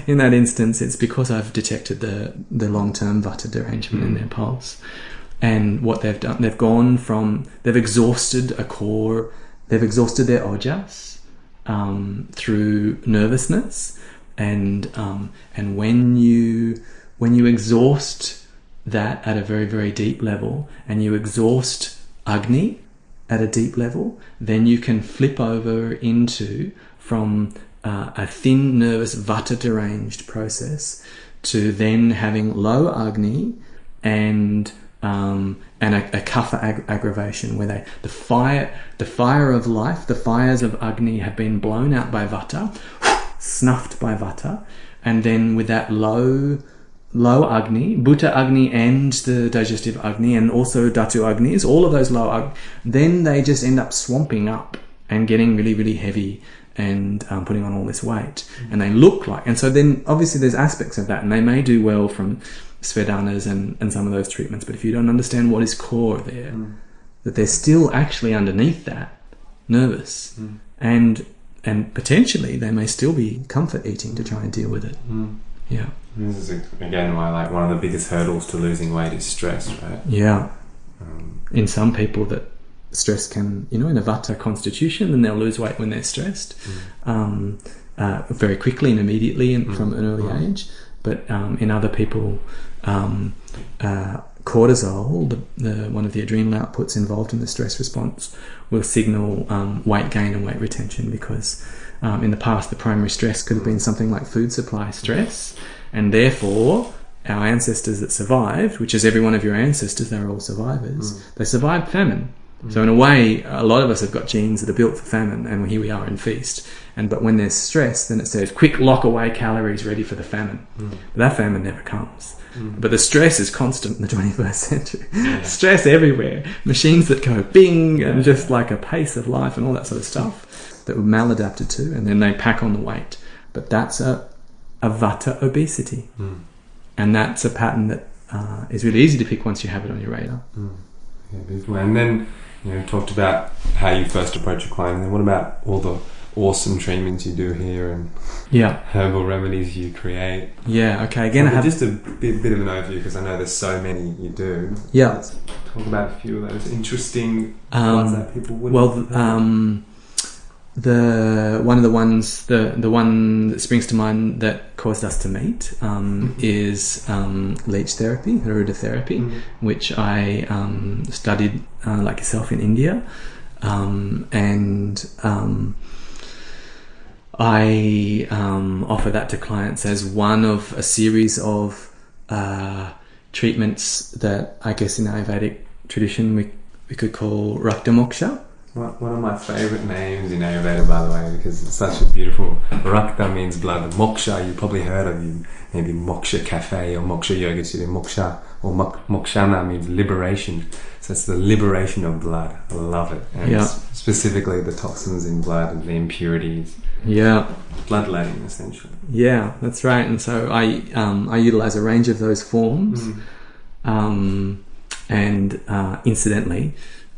In that instance, it's because I've detected the long-term vata derangement in their pulse. And what they've done, they've exhausted a core, they've exhausted their ojas through nervousness, and when you exhaust that at a very, very deep level, and you exhaust Agni at a deep level, then you can flip over into from a thin, nervous, vata deranged process to then having low Agni and a kapha aggravation, where the fire of life, the fires of Agni have been blown out by vata, snuffed by vata, and then with that low Agni, Bhuta Agni and the digestive Agni, and also Dhatu Agnis, all of those low Agni, then they just end up swamping up and getting really, really heavy and putting on all this weight. And they look like, and so then obviously there's aspects of that, and they may do well from Svedanas and some of those treatments, but if you don't understand what is core there, that they're still actually underneath that nervous, and potentially they may still be comfort eating to try and deal with it. Yeah. This is again why, like, one of the biggest hurdles to losing weight is stress, right? Yeah. In some people, that stress can, in a vata constitution, then they'll lose weight when they're stressed, very quickly and immediately and from an early age. But in other people, cortisol, one of the adrenal outputs involved in the stress response, will signal weight gain and weight retention, because in the past the primary stress could have been something like food supply stress, and therefore our ancestors that survived, which is every one of your ancestors, they're all survivors, they survived famine. So in a way, a lot of us have got genes that are built for famine, and here we are in feast. But when there's stress, then it says, quick, lock away calories ready for the famine. But that famine never comes. But the stress is constant in the 21st century. Stress everywhere. Machines that go bing, and just like a pace of life and all that sort of stuff that we're maladapted to, and then they pack on the weight. But that's a vata obesity. And that's a pattern that is really easy to pick once you have it on your radar. Yeah, beautiful. And then, talked about how you first approach a client, and then what about all the awesome treatments you do here and herbal remedies you create? Okay. Again, just a bit of an overview, because I know there's so many you do. Let's talk about a few of those interesting ones that people wouldn't one that springs to mind that caused us to meet is Leech therapy, Ayurveda therapy, which I studied like yourself in India, and I offer that to clients as one of a series of treatments that I guess in the Ayurvedic tradition we could call Raktamokshana. One of my favourite names in Ayurveda, by the way, because it's such a beautiful... Rakta means blood. Moksha, you probably heard of, maybe Moksha Cafe or Moksha Yoga Studio. Moksha or Mokshana means liberation. So it's the liberation of blood. I love it. And specifically the toxins in blood and the impurities. Yeah. Bloodletting, essentially. Yeah, that's right. And so I utilise a range of those forms. And incidentally...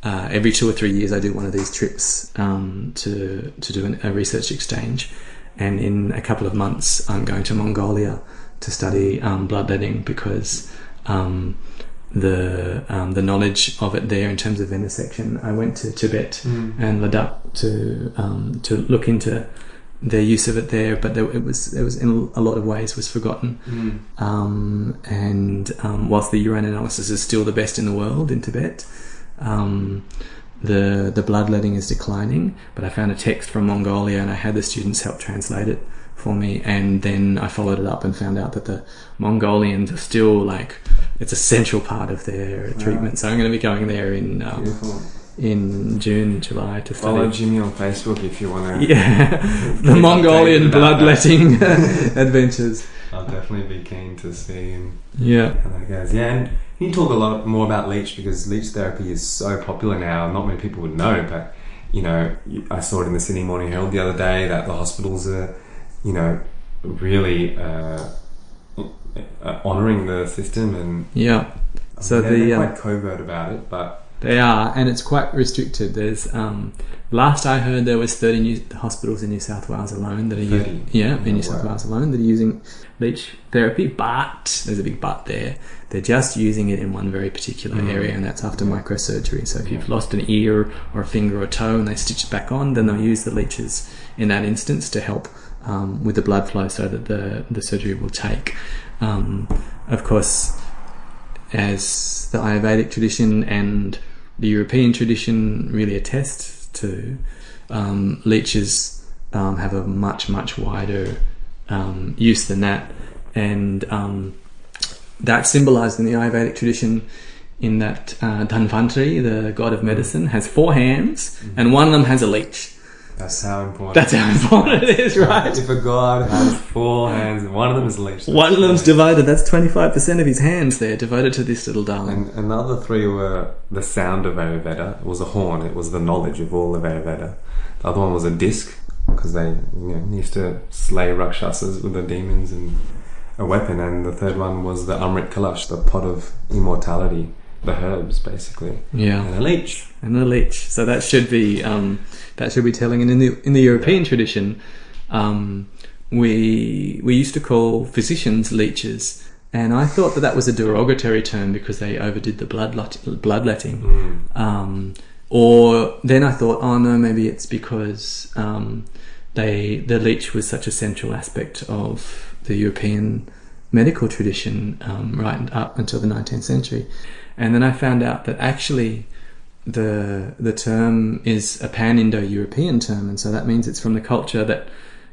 every 2 or 3 years I do one of these trips to do a research exchange, and in a couple of months I'm going to Mongolia to study bloodletting, because the knowledge of it there in terms of venesection. I went to Tibet and Ladakh to look into their use of it there, but it was in a lot of ways was forgotten. And whilst the urine analysis is still the best in the world in Tibet, the bloodletting is declining. But I found a text from Mongolia and I had the students help translate it for me, and then I followed it up and found out that the Mongolians are still like, it's a central part of their treatment. So I'm going to be going there in June, July to study. Follow Jimi on Facebook if you want to. Yeah, the Mongolian bloodletting adventures. I'll definitely be keen to see how that goes. Yeah, and you talk a lot more about Leech, because Leech therapy is so popular now. Not many people would know, but I saw it in the Sydney Morning Herald the other day that the hospitals are, really honouring the system, and so they're quite covert about it, but they are, and it's quite restricted. There's last I heard there was 30 new hospitals in New South Wales alone that are using Leech therapy, but there's a big but there. They're just using it in one very particular area, and that's after microsurgery. So if you've lost an ear or a finger or a toe and they stitch it back on, then they'll use the leeches in that instance to help with the blood flow so that the surgery will take. Of course, as the Ayurvedic tradition and the European tradition really attest to, leeches have a much, much wider use than that. And that's symbolised in the Ayurvedic tradition in that Dhanvantari, the god of medicine, has 4 hands and one of them has a leech. That's how important. That's how important it is, right? If a god has 4 hands and one of them is a leech. One of them's divided. That's 25% of his hands there, devoted to this little darling. And the other 3 were the sound of Ayurveda. It was a horn. It was the knowledge of all of Ayurveda. The other one was a disc, because they used to slay Rakshasas with the demons and a weapon. And the third one was the Amrit Kalash, the pot of immortality, the herbs, basically. Yeah. And a leech. So that should be telling. And in the European tradition, we used to call physicians leeches, and I thought that was a derogatory term because they overdid the bloodletting. Or then I thought, oh no, maybe it's because the leech was such a central aspect of the European medical tradition right up until the 19th century. And then I found out that actually the term is a pan-Indo-European term, and so that means it's from the culture that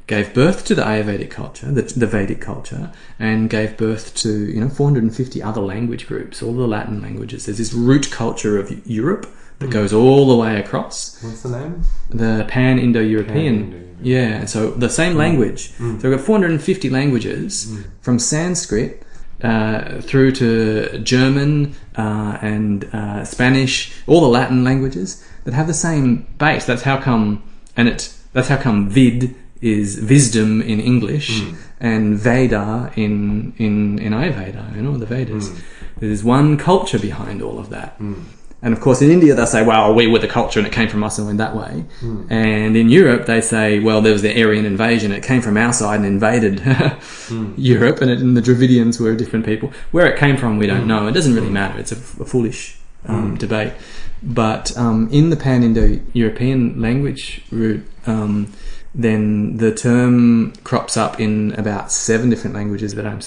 gave birth to the Ayurvedic culture, the Vedic culture, and gave birth to 450 other language groups, all the Latin languages. There's this root culture of Europe that goes all the way across. What's the name? The pan-Indo-European. Yeah, so the same language. So we've got 450 languages from Sanskrit through to German and Spanish, all the Latin languages that have the same base. That's how come Vid is wisdom in English, and Veda in Ayurveda, the Vedas. There's one culture behind all of that. And of course in India they'll say, well, we were the culture and it came from us and went that way. And in Europe they say, well, there was the Aryan invasion, it came from our side and invaded Europe, and the Dravidians were different people. Where it came from we don't know. It doesn't really matter. It's a foolish debate. But in the pan-Indo-European language root then the term crops up in about 7 different languages that I've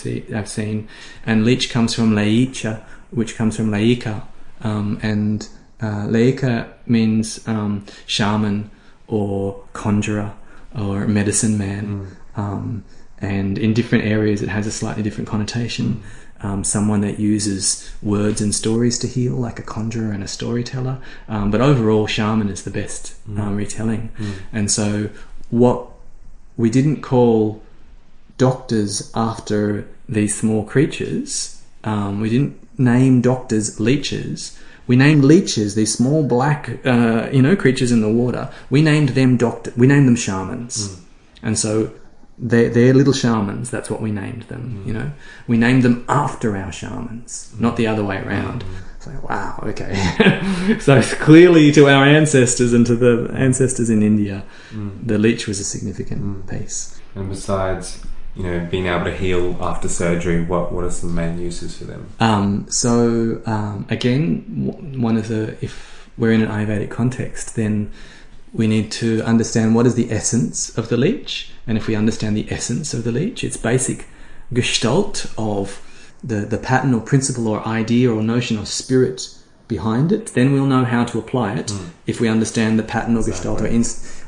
seen. And Leech comes from Leecha, which comes from Laika. And Laika means shaman or conjurer or medicine man. And in different areas it has a slightly different connotation. Someone that uses words and stories to heal, like a conjurer and a storyteller. But overall, shaman is the best retelling. And so what we didn't call doctors after these small creatures, we didn't name doctors leeches. We named leeches, these small black creatures in the water. We named them shamans. And so they're little shamans. That's what we named them. We named them after our shamans, not the other way around. It's like, wow, okay. So clearly, to our ancestors and to the ancestors in India, the leech was a significant piece. And besides, being able to heal after surgery, what are some main uses for them? Again, if we're in an Ayurvedic context, then we need to understand what is the essence of the leech. And if we understand the essence of the leech, its basic gestalt of the pattern or principle or idea or notion or spirit behind it, then we'll know how to apply it if we understand the pattern or gestalt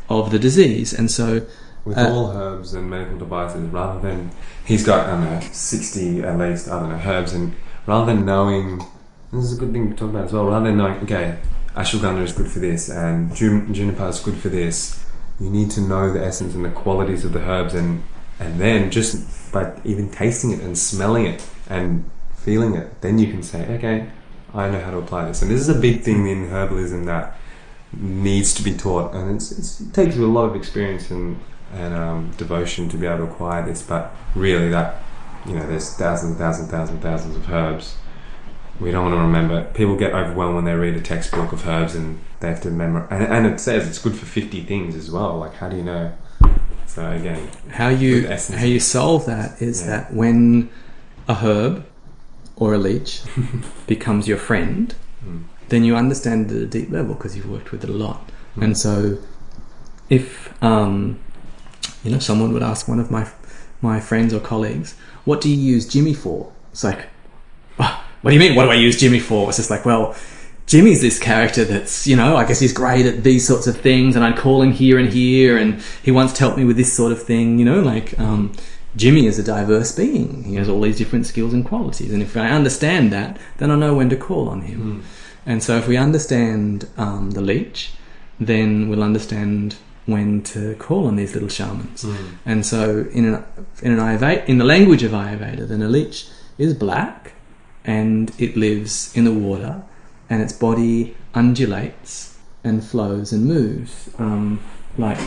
of the disease. And so with all herbs and medical devices, rather than he's got 60 at least herbs, and rather than knowing, this is a good thing to talk about as well, rather than knowing, okay, ashwagandha is good for this and juniper is good for this, you need to know the essence and the qualities of the herbs, and then just by even tasting it and smelling it and feeling it, then you can say, okay, I know how to apply this. And this is a big thing in herbalism that needs to be taught, and it takes a lot of experience and devotion to be able to acquire this. But really, that there's thousands of herbs. We don't want to remember. People get overwhelmed when they read a textbook of herbs and they have to memorize. And it says it's good for 50 things as well. Like, how do you know? So again, how you solve that is that when a herb or a leech becomes your friend, then you understand it at a deep level because you've worked with it a lot. And so, if someone would ask one of my friends or colleagues, "What do you use Jimi for?" It's like, what do you mean? What do I use Jimi for? It's just like, well, Jimmy's this character that's, I guess he's great at these sorts of things, and I'd call him here, and he once helped me with this sort of thing, Jimi is a diverse being. He has all these different skills and qualities, and if I understand that, then I know when to call on him. And so if we understand the leech, then we'll understand when to call on these little shamans. And so in the language of Ayurveda, then a leech is black, and it lives in the water, and its body undulates and flows and moves, like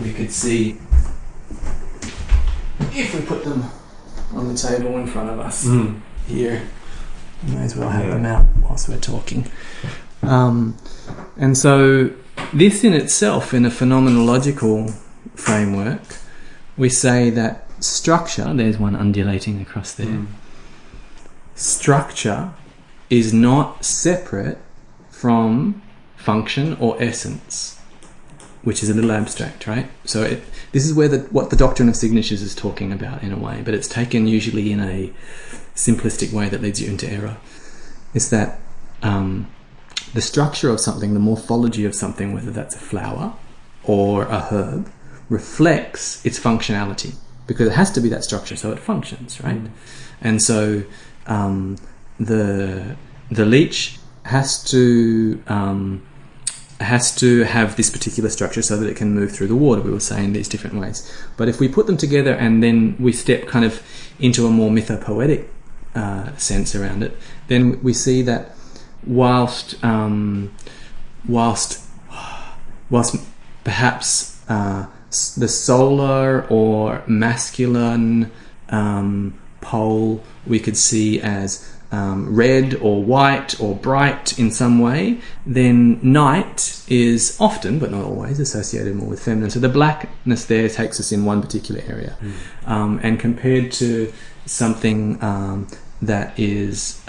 we could see if we put them on the table in front of us here. We may as well have them out whilst we're talking. And so this in itself, in a phenomenological framework, we say that structure, there's one undulating across there, structure is not separate from function or essence, which is a little abstract, right? So this is where what the doctrine of signatures is talking about in a way, but it's taken usually in a simplistic way that leads you into error. Is that the structure of something, the morphology of something, whether that's a flower or a herb, reflects its functionality, because it has to be that structure so it functions, right? And so the leech has to have this particular structure so that it can move through the water, we will say, in these different ways. But if we put them together and then we step kind of into a more mythopoetic sense around it, then we see that whilst perhaps the solar or masculine pole we could see as red or white or bright in some way, then night is often, but not always, associated more with feminine. So the blackness there takes us in one particular area. And compared to something that is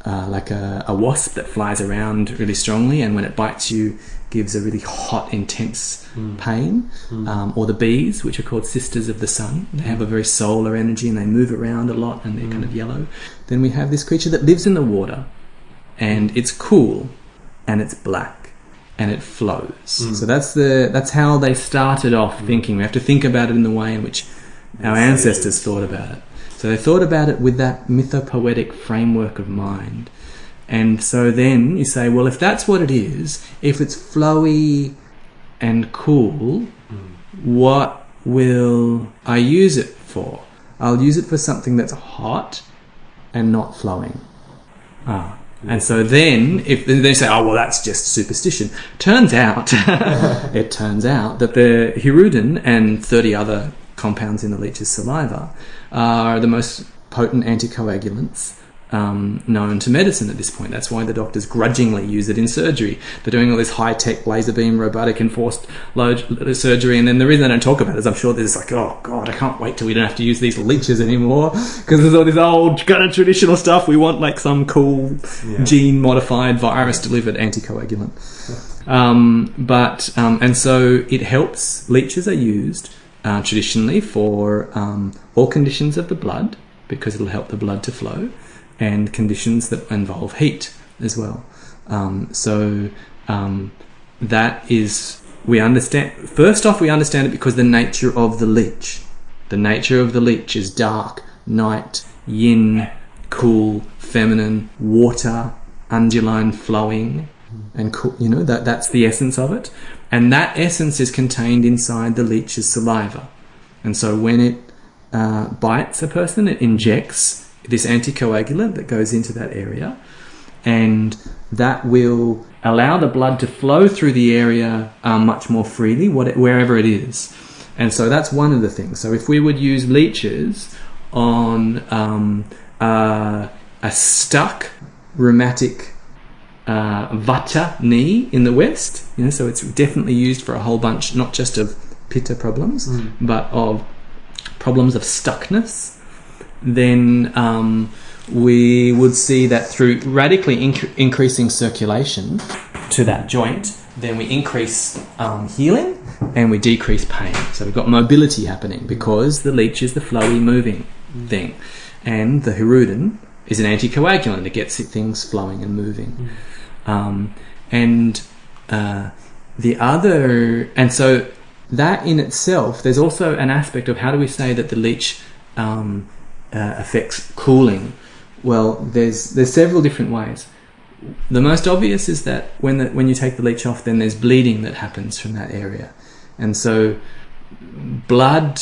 like a wasp that flies around really strongly, and when it bites you, gives a really hot, intense pain, or the bees, which are called sisters of the sun. They have a very solar energy and they move around a lot and they're kind of yellow. Then we have this creature that lives in the water, and it's cool, and it's black, and it flows. So that's how they started off thinking. We have to think about it in the way in which our ancestors thought about it. So they thought about it with that mythopoetic framework of mind. And so then you say, well, if that's what it is, if it's flowy and cool, what will I use it for? I'll use it for something that's hot and not flowing. And so then, if they say, oh, well, that's just superstition. Turns out, it turns out that the hirudin and 30 other compounds in the leech's saliva are the most potent anticoagulants known to medicine at this point. That's why the doctors grudgingly use it in surgery. They're doing all this high-tech laser beam robotic enforced surgery, and then the reason they don't talk about it is I'm sure there's like, oh god, I can't wait till we don't have to use these leeches anymore, because there's all this old kind of traditional stuff. We want like some cool gene modified virus delivered anticoagulant. And so it helps. Leeches are used traditionally for all conditions of the blood, because it'll help the blood to flow, and conditions that involve heat as well. That is, we understand, first off, we understand it because the nature of the leech. The nature of the leech is dark, night, yin, cool, feminine, water, unduline, flowing, and cool, that's the essence of it. And that essence is contained inside the leech's saliva. And so when it bites a person, it injects this anticoagulant that goes into that area, and that will allow the blood to flow through the area much more freely, wherever it is. And so that's one of the things. So if we would use leeches on a stuck rheumatic vata knee in the West, so it's definitely used for a whole bunch, not just of pitta problems, but of problems of stuckness, then we would see that through radically increasing circulation to that joint, then we increase healing and we decrease pain. So we've got mobility happening because the leech is the flowy moving thing, and the hirudin is an anticoagulant that gets things flowing and moving. So that in itself, there's also an aspect of how do we say that the leech affects cooling. Well, there's several different ways. The most obvious is that when you take the leech off, then there's bleeding that happens from that area, and so blood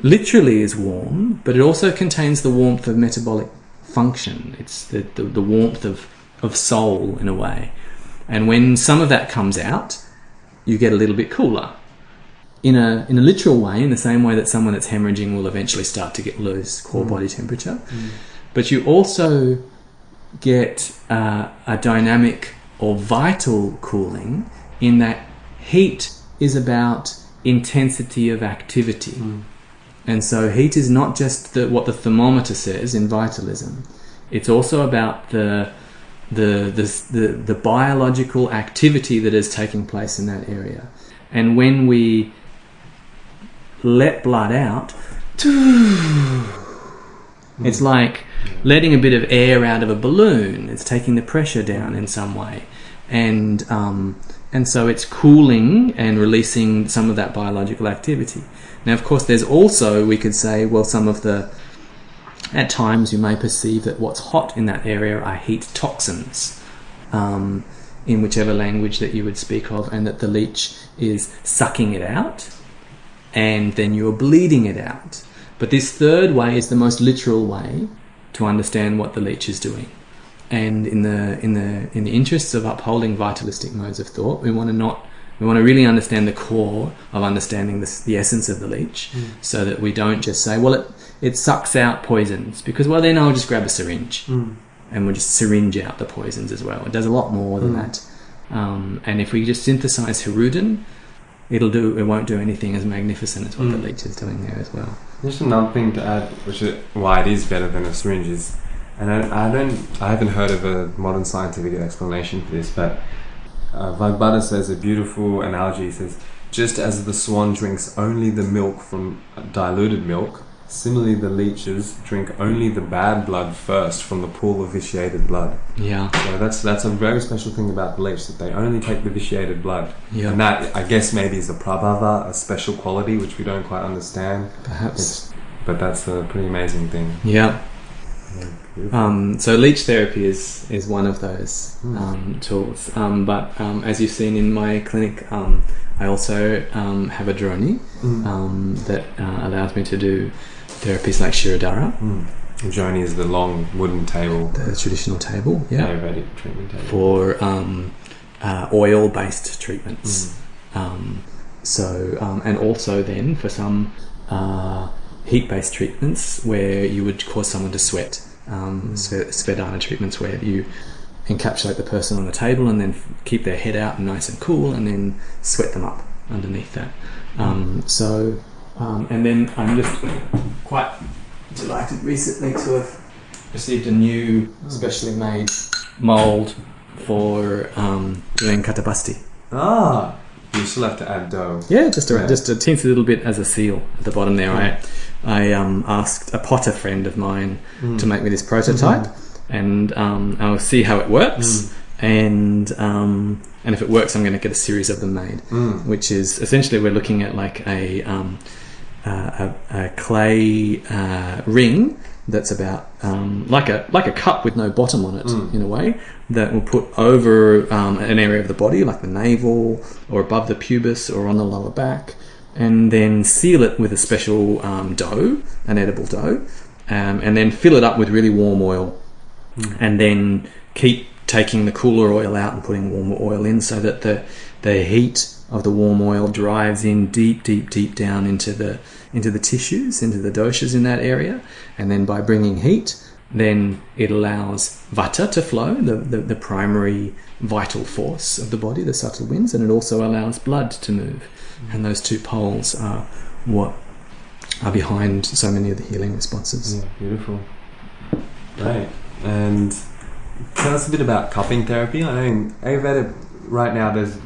literally is warm, but it also contains the warmth of metabolic function. It's the warmth of soul in a way, and when some of that comes out, you get a little bit cooler. In a literal way, in the same way that someone that's hemorrhaging will eventually start to lose core body temperature. But you also get a dynamic or vital cooling in that heat is about intensity of activity. And so heat is not just what the thermometer says in vitalism. It's also about the biological activity that is taking place in that area. And when we let blood out, it's like letting a bit of air out of a balloon. It's taking the pressure down in some way, and so it's cooling and releasing some of that biological activity. Now, of course, there's also, we could say, well, at times you may perceive that what's hot in that area are heat toxins, in whichever language that you would speak of, and that the leech is sucking it out, and then you're bleeding it out. But this third way is the most literal way to understand what the leech is doing. And in the interests of upholding vitalistic modes of thought, we want to really understand the core of understanding the essence of the leech, so that we don't just say, well, it sucks out poisons, because, well, then I'll just grab a syringe and we'll just syringe out the poisons as well. It does a lot more than that. And if we just synthesize hirudin, it won't do anything as magnificent as what the leech is doing there as well. Just another thing to add, which is why it is better than a syringe, is, and I haven't heard of a modern scientific explanation for this, but Vagbhata says a beautiful analogy. He says, just as the swan drinks only the milk from diluted milk, similarly the leeches drink only the bad blood first from the pool of vitiated blood. Yeah. So that's a very special thing about the leech, that they only take the vitiated blood. Yeah. And that, I guess, maybe is a prabhava, a special quality which we don't quite understand. Perhaps. But that's a pretty amazing thing. Yeah. Yeah, so leech therapy is one of those tools. But as you've seen in my clinic, I also have a droni that allows me to do therapies like Shirodhara. Joni is the long wooden table. The traditional table, yeah. Ayurvedic treatment table. For oil-based treatments. And also then for some heat-based treatments where you would cause someone to sweat. Svedana treatments where you encapsulate the person on the table and then keep their head out nice and cool and then sweat them up underneath that. And then I'm just quite delighted recently to have received a new specially made mould for doing katapasti. You still have to add dough. Yeah, just a teensy little bit as a seal at the bottom there. I asked a potter friend of mine to make me this prototype, and I'll see how it works. And if it works, I'm going to get a series of them made, which is essentially we're looking at like a clay ring that's about like a cup with no bottom on it in a way, that we'll put over an area of the body like the navel or above the pubis or on the lower back, and then seal it with a special dough, an edible dough, and then fill it up with really warm oil, and then keep taking the cooler oil out and putting warmer oil in, so that the heat of the warm oil drives in deep down into the tissues, into the doshas in that area, and then by bringing heat, then it allows vata to flow, the primary vital force of the body, the subtle winds, and it also allows blood to move. And those two poles are what are behind so many of the healing responses. Yeah, beautiful. Right. And tell us a bit about cupping therapy. I mean, Ayurveda right now, there's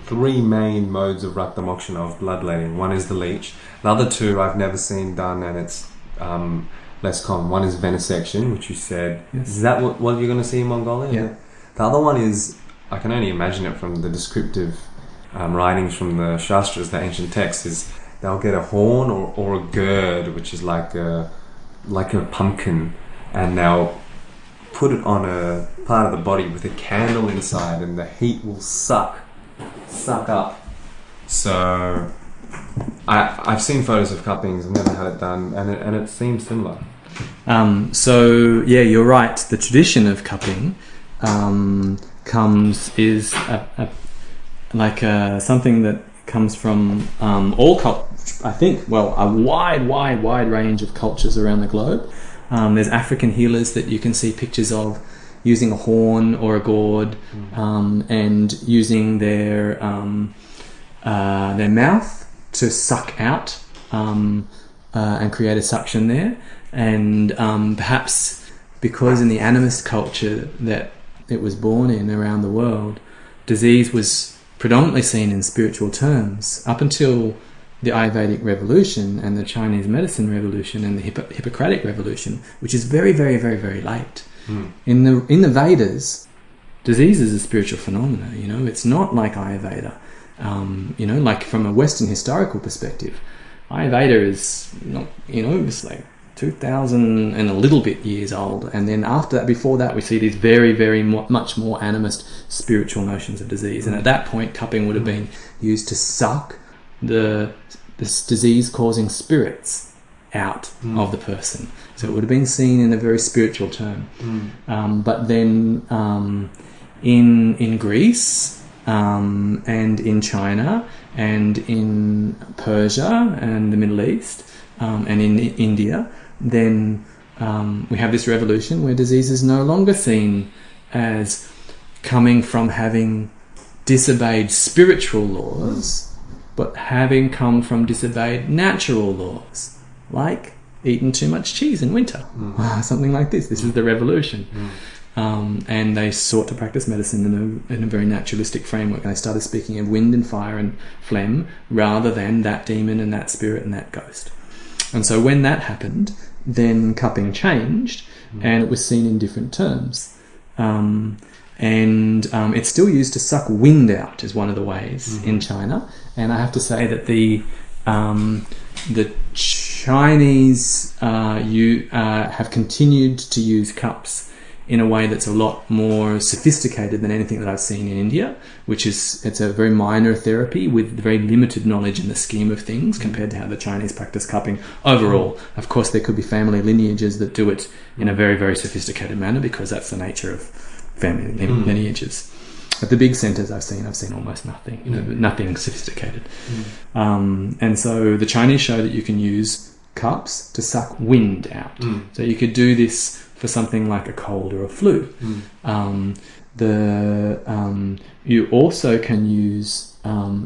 three main modes of Raktamokshana, of bloodletting. One is the leech. The other two I've never seen done, and it's less common. One is venesection, which you said. Yes. Is that what you're going to see in Mongolia? Yeah. The other one is, I can only imagine it from the descriptive writings from the Shastras, the ancient texts, is they'll get a horn or a gourd, which is like a pumpkin, and they'll put it on a part of the body with a candle inside, and the heat will suck up. So I've seen photos of cuppings. I've never had it done, and it seems similar. So yeah, you're right. The tradition of cupping is something that comes from all cultures. I think, well, a wide range of cultures around the globe. There's African healers that you can see pictures of using a horn or a gourd, and using their mouth to suck out and create a suction there. And perhaps because in the animist culture that it was born in around the world, disease was predominantly seen in spiritual terms up until the Ayurvedic revolution and the Chinese medicine revolution and the Hippocratic revolution, which is very, very, very, very late. In the Vedas, disease is a spiritual phenomena. It's not like Ayurveda. Like from a Western historical perspective, Ayurveda is not, it's like 2,000 and a little bit years old, and then before that, we see these very, very much more animist spiritual notions of disease. And at that point, cupping would have been used to suck the disease-causing spirits out of the person. So it would have been seen in a very spiritual term. But then in Greece and in China and in Persia and the Middle East and in India, then we have this revolution where disease is no longer seen as coming from having disobeyed spiritual laws, but having come from disobeyed natural laws, like eating too much cheese in winter, something like this. This is the revolution. and they sought to practice medicine in a very naturalistic framework. And they started speaking of wind and fire and phlegm rather than that demon and that spirit and that ghost. And so when that happened, then cupping changed, and it was seen in different terms. It's still used to suck wind out is one of the ways in China. And I have to say that the Chinese have continued to use cups in a way that's a lot more sophisticated than anything that I've seen in India, it's a very minor therapy with very limited knowledge in the scheme of things compared to how the Chinese practice cupping overall. Of course, there could be family lineages that do it in a very, very sophisticated manner because that's the nature of family lineages. At the big centres I've seen almost nothing, nothing sophisticated. And so the Chinese show that you can use cups to suck wind out. So you could do this for something like a cold or a flu. You also can use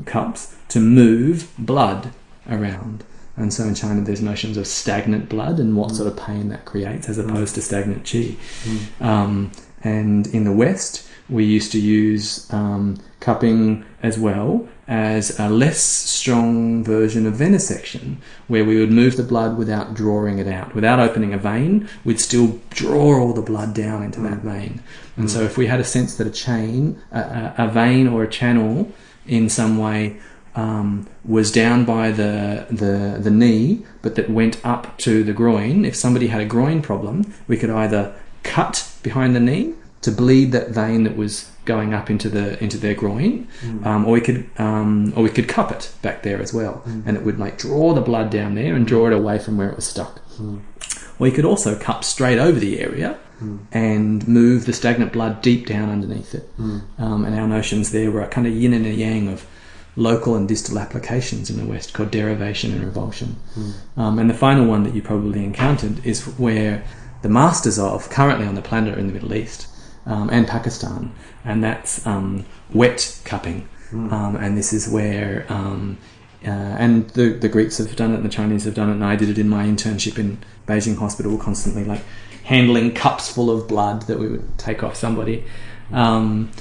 cups to move blood around. And so in China there's notions of stagnant blood and what sort of pain that creates as opposed to stagnant qi. And in the West, we used to use cupping as well as a less strong version of venesection, where we would move the blood without drawing it out. Without opening a vein, we'd still draw all the blood down into that vein. And so if we had a sense that a vein or a channel in some way was down by the knee, but that went up to the groin, if somebody had a groin problem, we could either cut behind the knee to bleed that vein that was going up into their groin, or we could cup it back there as well, and it would like draw the blood down there and draw it away from where it was stuck. Or you could also cup straight over the area and move the stagnant blood deep down underneath it. And our notions there were a kind of yin and a yang of local and distal applications in the West called derivation and revulsion. And the final one that you probably encountered is where the masters of currently on the planet are in the Middle East and Pakistan, and that's wet cupping. And this is where and the Greeks have done it and the Chinese have done it, and I did it in my internship in Beijing Hospital, constantly like handling cups full of blood that we would take off somebody. In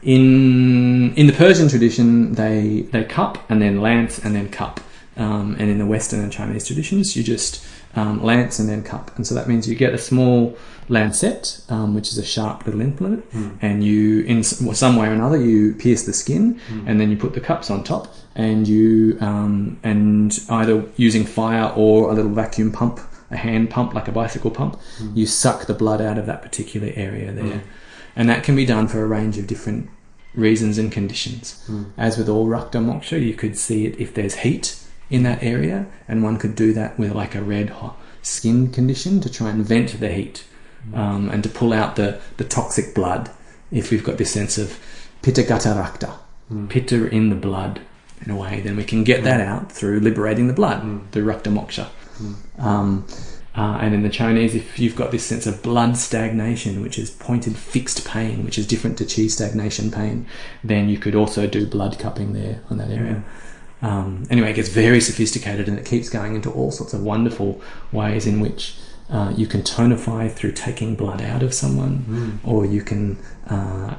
the Persian tradition, they cup and then lance and then cup, and in the Western and Chinese traditions, you just lance and then cup. And so that means you get a small lancet, which is a sharp little implement, and you, in some way or another, you pierce the skin, and then you put the cups on top, and you and either using fire or a little vacuum pump, a hand pump like a bicycle pump, you suck the blood out of that particular area there. And that can be done for a range of different reasons and conditions. As with all Raktamokshana, you could see it if there's heat in that area, and one could do that with like a red hot skin condition to try and vent the heat, and to pull out the toxic blood. If we've got this sense of pitta gata rakta, pitta in the blood in a way, then we can get that out through liberating the blood, through Raktamokshana. And in the Chinese, if you've got this sense of blood stagnation, which is pointed fixed pain, which is different to qi stagnation pain, then you could also do blood cupping there on that area. Anyway, it gets very sophisticated, and it keeps going into all sorts of wonderful ways in which you can tonify through taking blood out of someone, or you can,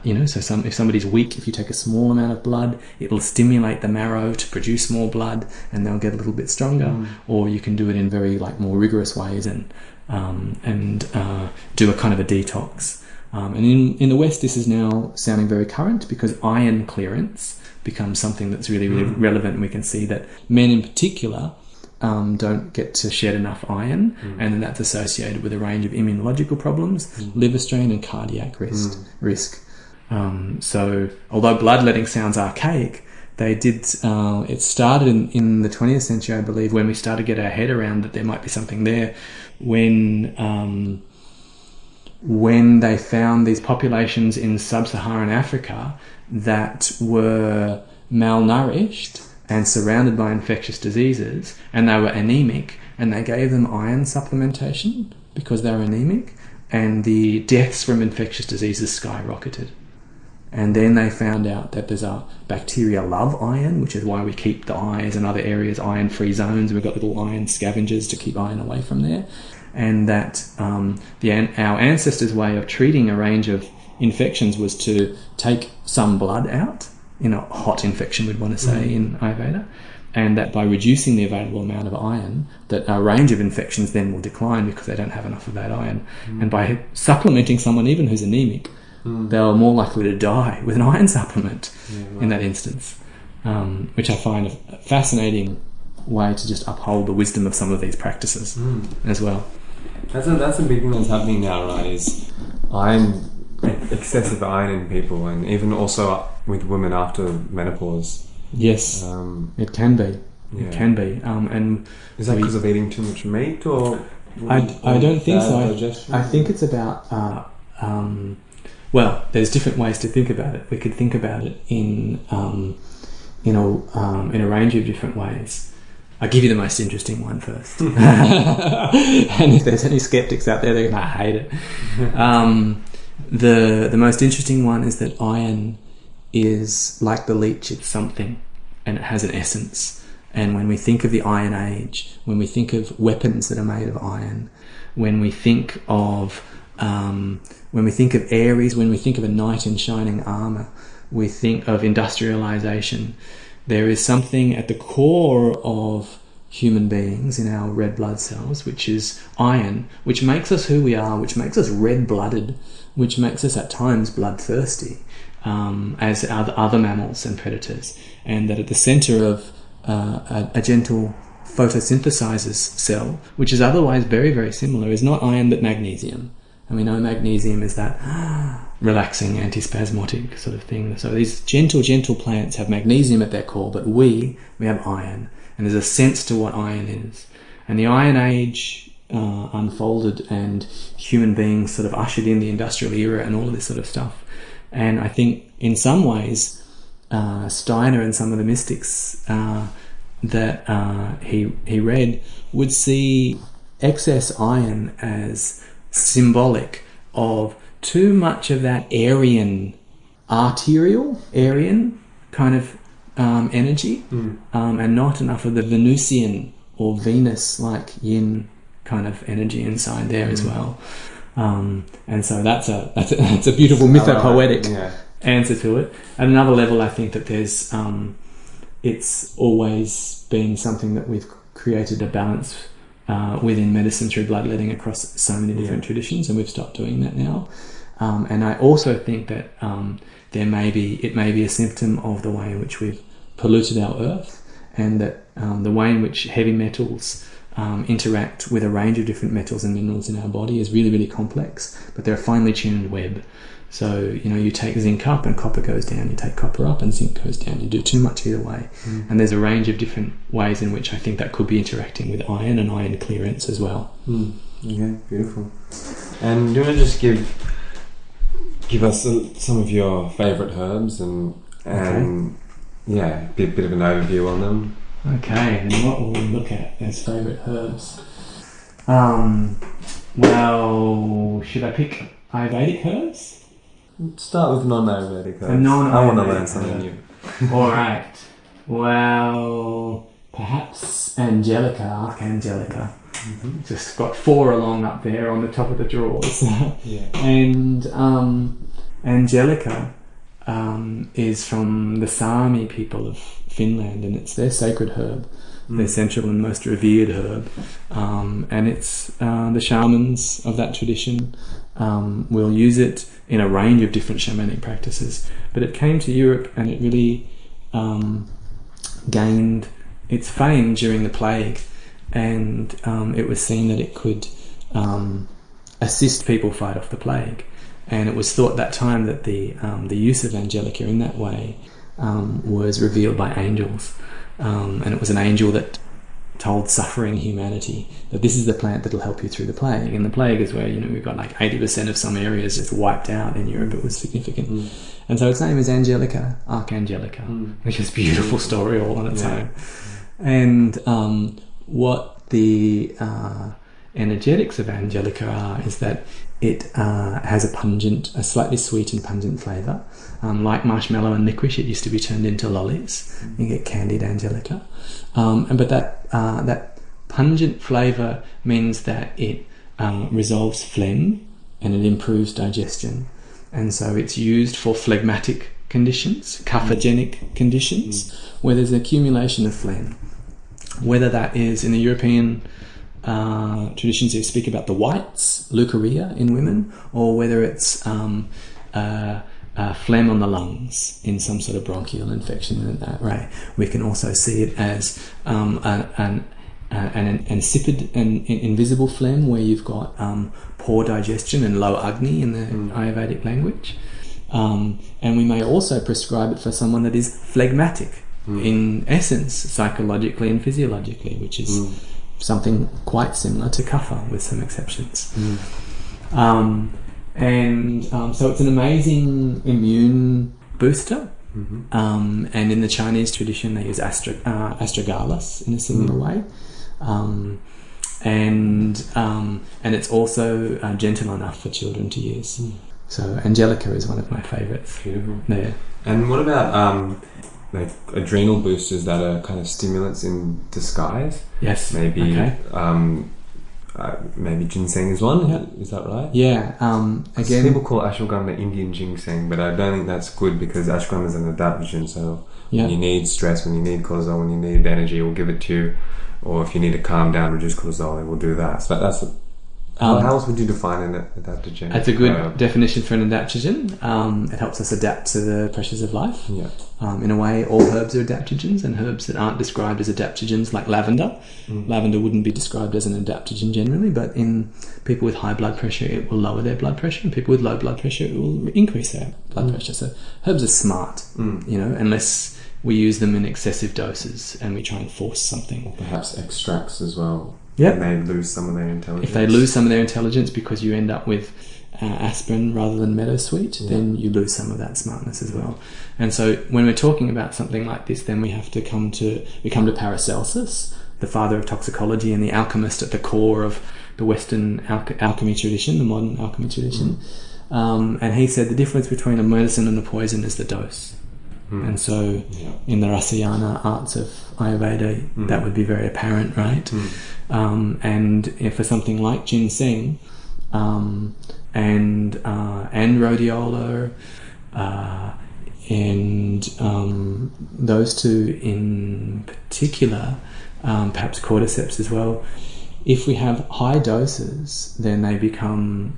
if somebody's weak, if you take a small amount of blood, it'll stimulate the marrow to produce more blood, and they'll get a little bit stronger. Or you can do it in very more rigorous ways and do a kind of a detox. And in the West, this is now sounding very current because iron clearance becomes something that's really, really relevant, and we can see that men in particular don't get to shed enough iron, and then that's associated with a range of immunological problems, liver strain and cardiac risk. So although bloodletting sounds archaic, they did. It started in the 20th century, I believe, when we started to get our head around that there might be something there. When they found these populations in sub-Saharan Africa that were malnourished and surrounded by infectious diseases, and they were anemic, and they gave them iron supplementation because they were anemic, and the deaths from infectious diseases skyrocketed. And then they found out that there's a bacteria love iron, which is why we keep the eyes and other areas iron-free zones. We've got little iron scavengers to keep iron away from there. And that our ancestors' way of treating a range of infections was to take some blood out, in a hot infection we'd want to say in Ayurveda, and that by reducing the available amount of iron, that a range of infections then will decline because they don't have enough of that iron. And by supplementing someone even who's anemic, they are more likely to die with an iron supplement in that instance, which I find a fascinating way to just uphold the wisdom of some of these practices as well. That's a big thing that's happening now, right? Is excessive iron in people, and even also with women after menopause. Yes, it can be. Yeah. It can be. And is that because of eating too much meat, or I don't think so. Digestion? I think it's about. Well, there's different ways to think about it. We could think about it in a range of different ways. I'll give you the most interesting one first. And if there's any skeptics out there, they're going to hate it. The most interesting one is that iron is like the leech. It's something, and it has an essence. And when we think of the Iron Age, when we think of weapons that are made of iron, when we think of Aries, when we think of a knight in shining armor, we think of industrialization. There is something at the core of human beings in our red blood cells, which is iron, which makes us who we are, which makes us red-blooded, which makes us at times bloodthirsty, as other mammals and predators. And that at the center of a gentle photosynthesizes cell, which is otherwise very, very similar, is not iron but magnesium. And we know magnesium is that relaxing, antispasmodic sort of thing. So these gentle plants have magnesium at their core, but we have iron. And there's a sense to what iron is. And the Iron Age unfolded, and human beings sort of ushered in the industrial era and all of this sort of stuff. And I think in some ways, Steiner and some of the mystics that he read would see excess iron as symbolic of too much of that Aryan kind of energy, and not enough of the Venusian or Venus-like yin kind of energy inside there as well. And so that's a beautiful mythopoetic answer to it. At another level, I think that there's it's always been something that we've created a balance within medicine through bloodletting across so many different traditions, and we've stopped doing that now. And I also think that it may be a symptom of the way in which we've polluted our earth, and that the way in which heavy metals interact with a range of different metals and minerals in our body is really, really complex, but they're a finely tuned web. So, you take zinc up and copper goes down, you take copper up and zinc goes down, you do too much either way. And there's a range of different ways in which I think that could be interacting with iron and iron clearance as well. Okay, beautiful. And do you want to just give us some of your favourite herbs and a bit of an overview on them? Okay, and what will we look at as favourite herbs? Well, should I pick Ayurvedic herbs? Start with non-Ayurvedic herbs. I want to learn something new. Alright. Well, perhaps Archangelica. Just got 4 along up there on the top of the drawers. And Angelica is from the Sami people of Finland, and it's their sacred herb, their central and most revered herb. And it's the shamans of that tradition will use it in a range of different shamanic practices. But it came to Europe, and it really gained its fame during the plague. And it was seen that it could assist people fight off the plague. And it was thought at that time that the use of Angelica in that way was revealed by angels. And it was an angel that told suffering humanity that this is the plant that'll help you through the plague. And the plague is where, we've got like 80% of some areas just wiped out. In Europe it was significant. And so its name is Angelica, Archangelica, which is a beautiful story all on its own. And what the energetics of Angelica is that it has a slightly sweet and pungent flavour. Like marshmallow and licorice, it used to be turned into lollies. You get candied Angelica. But that pungent flavour means that it resolves phlegm and it improves digestion. And so it's used for phlegmatic conditions, caphogenic conditions, where there's an accumulation of phlegm. Whether that is in the European traditions, they speak about the whites, leukorrhea in women, or whether it's phlegm on the lungs in some sort of bronchial infection in that way. We can also see it as an insipid and invisible phlegm, where you've got poor digestion and low Agni in the Ayurvedic language. And we may also prescribe it for someone that is phlegmatic in essence, psychologically and physiologically, which is something quite similar to Kapha with some exceptions. So it's an amazing immune booster. And in the Chinese tradition, they use astragalus in a similar way. And it's also gentle enough for children to use. So Angelica is one of my favourites. Beautiful. Yeah. And what about like adrenal boosters that are kind of stimulants in disguise? Yes. Maybe okay. Maybe ginseng is one. Yeah. Is that right? Yeah. Again, people call ashwagandha Indian ginseng, but I don't think that's good because ashwagandha is an adaptogen. So when you need stress, when you need cortisol, when you need energy, it will give it to you. Or if you need to calm down, reduce cortisol, it will do that. So that's how else would you define an adaptogen? That's a good definition for an adaptogen. It helps us adapt to the pressures of life. Yeah. In a way, all herbs are adaptogens, and herbs that aren't described as adaptogens, like lavender. Lavender wouldn't be described as an adaptogen generally, but in people with high blood pressure, it will lower their blood pressure, and people with low blood pressure, it will increase their blood pressure. So herbs are smart, unless we use them in excessive doses and we try and force something. Or perhaps extracts as well. Yep. And they lose some of their intelligence. If they lose some of their intelligence because you end up with aspirin rather than meadowsweet, then you lose some of that smartness as well. And so when we're talking about something like this, then we have to come to Paracelsus, the father of toxicology and the alchemist at the core of the Western alchemy tradition, the modern alchemy tradition. And he said the difference between a medicine and a poison is the dose. And so in the Rasayana arts of Ayurveda, that would be very apparent, right? And for something like ginseng and rhodiola and those two in particular, perhaps cordyceps as well, if we have high doses, then they become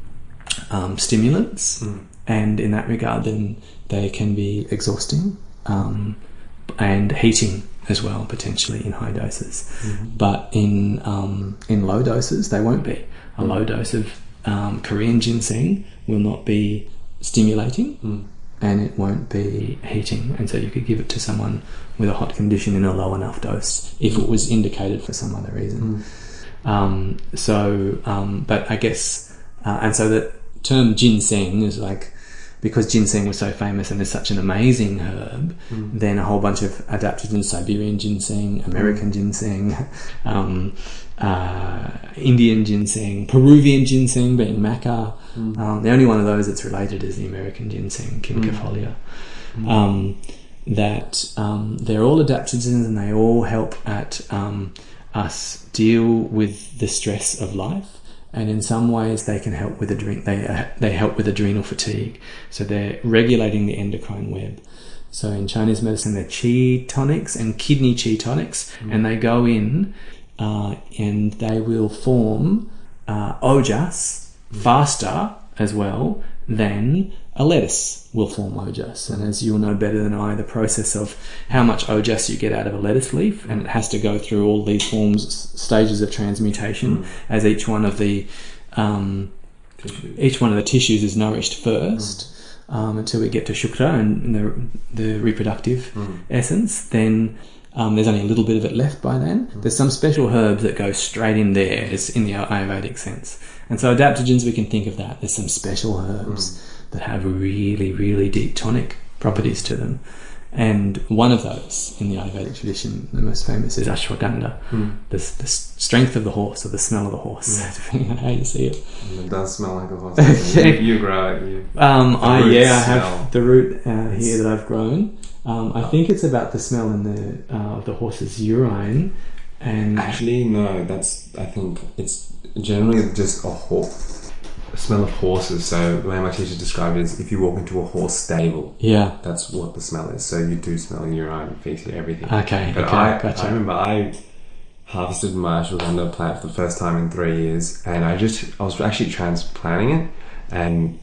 stimulants, and in that regard then they can be exhausting and heating as well, potentially in high doses. But in low doses they won't be. A low dose of Korean ginseng will not be stimulating and it won't be heating, and so you could give it to someone with a hot condition in a low enough dose if it was indicated for some other reason. But I guess and so the term ginseng is like, because ginseng was so famous and is such an amazing herb, then a whole bunch of adaptogens, Siberian ginseng, American ginseng, Indian ginseng, Peruvian ginseng being maca. The only one of those that's related is the American ginseng, quinquefolia. They're all adaptogens and they all help at us deal with the stress of life. And in some ways, they can help with they help with adrenal fatigue. So they're regulating the endocrine web. So in Chinese medicine, they're qi tonics and kidney qi tonics, and they go in and they will form ojas faster as well than a lettuce will form ojas. And as you'll know better than I, the process of how much ojas you get out of a lettuce leaf, and it has to go through all these stages of transmutation as each one of the tissues is nourished first until we get to shukra and the reproductive essence. Then there's only a little bit of it left by then. There's some special herbs that go straight in there, as in the Ayurvedic sense. And so adaptogens, we can think of that. There's some special herbs that have really, really deep tonic properties to them. And one of those in the Ayurvedic tradition, the most famous, is ashwagandha, the strength of the horse, or the smell of the horse, depending on how you see it. It does smell like a horse. You grow it. I have the root here that I've grown. I think it's about the smell in the horse's urine. And actually, no, I think it's generally just a smell of horses. So the way my teacher described it is, if you walk into a horse stable, that's what the smell is. So you do smell urine, feces, everything. Okay, but gotcha. I remember I harvested my ashwagandha plant for the first time in 3 years, and I was actually transplanting it, and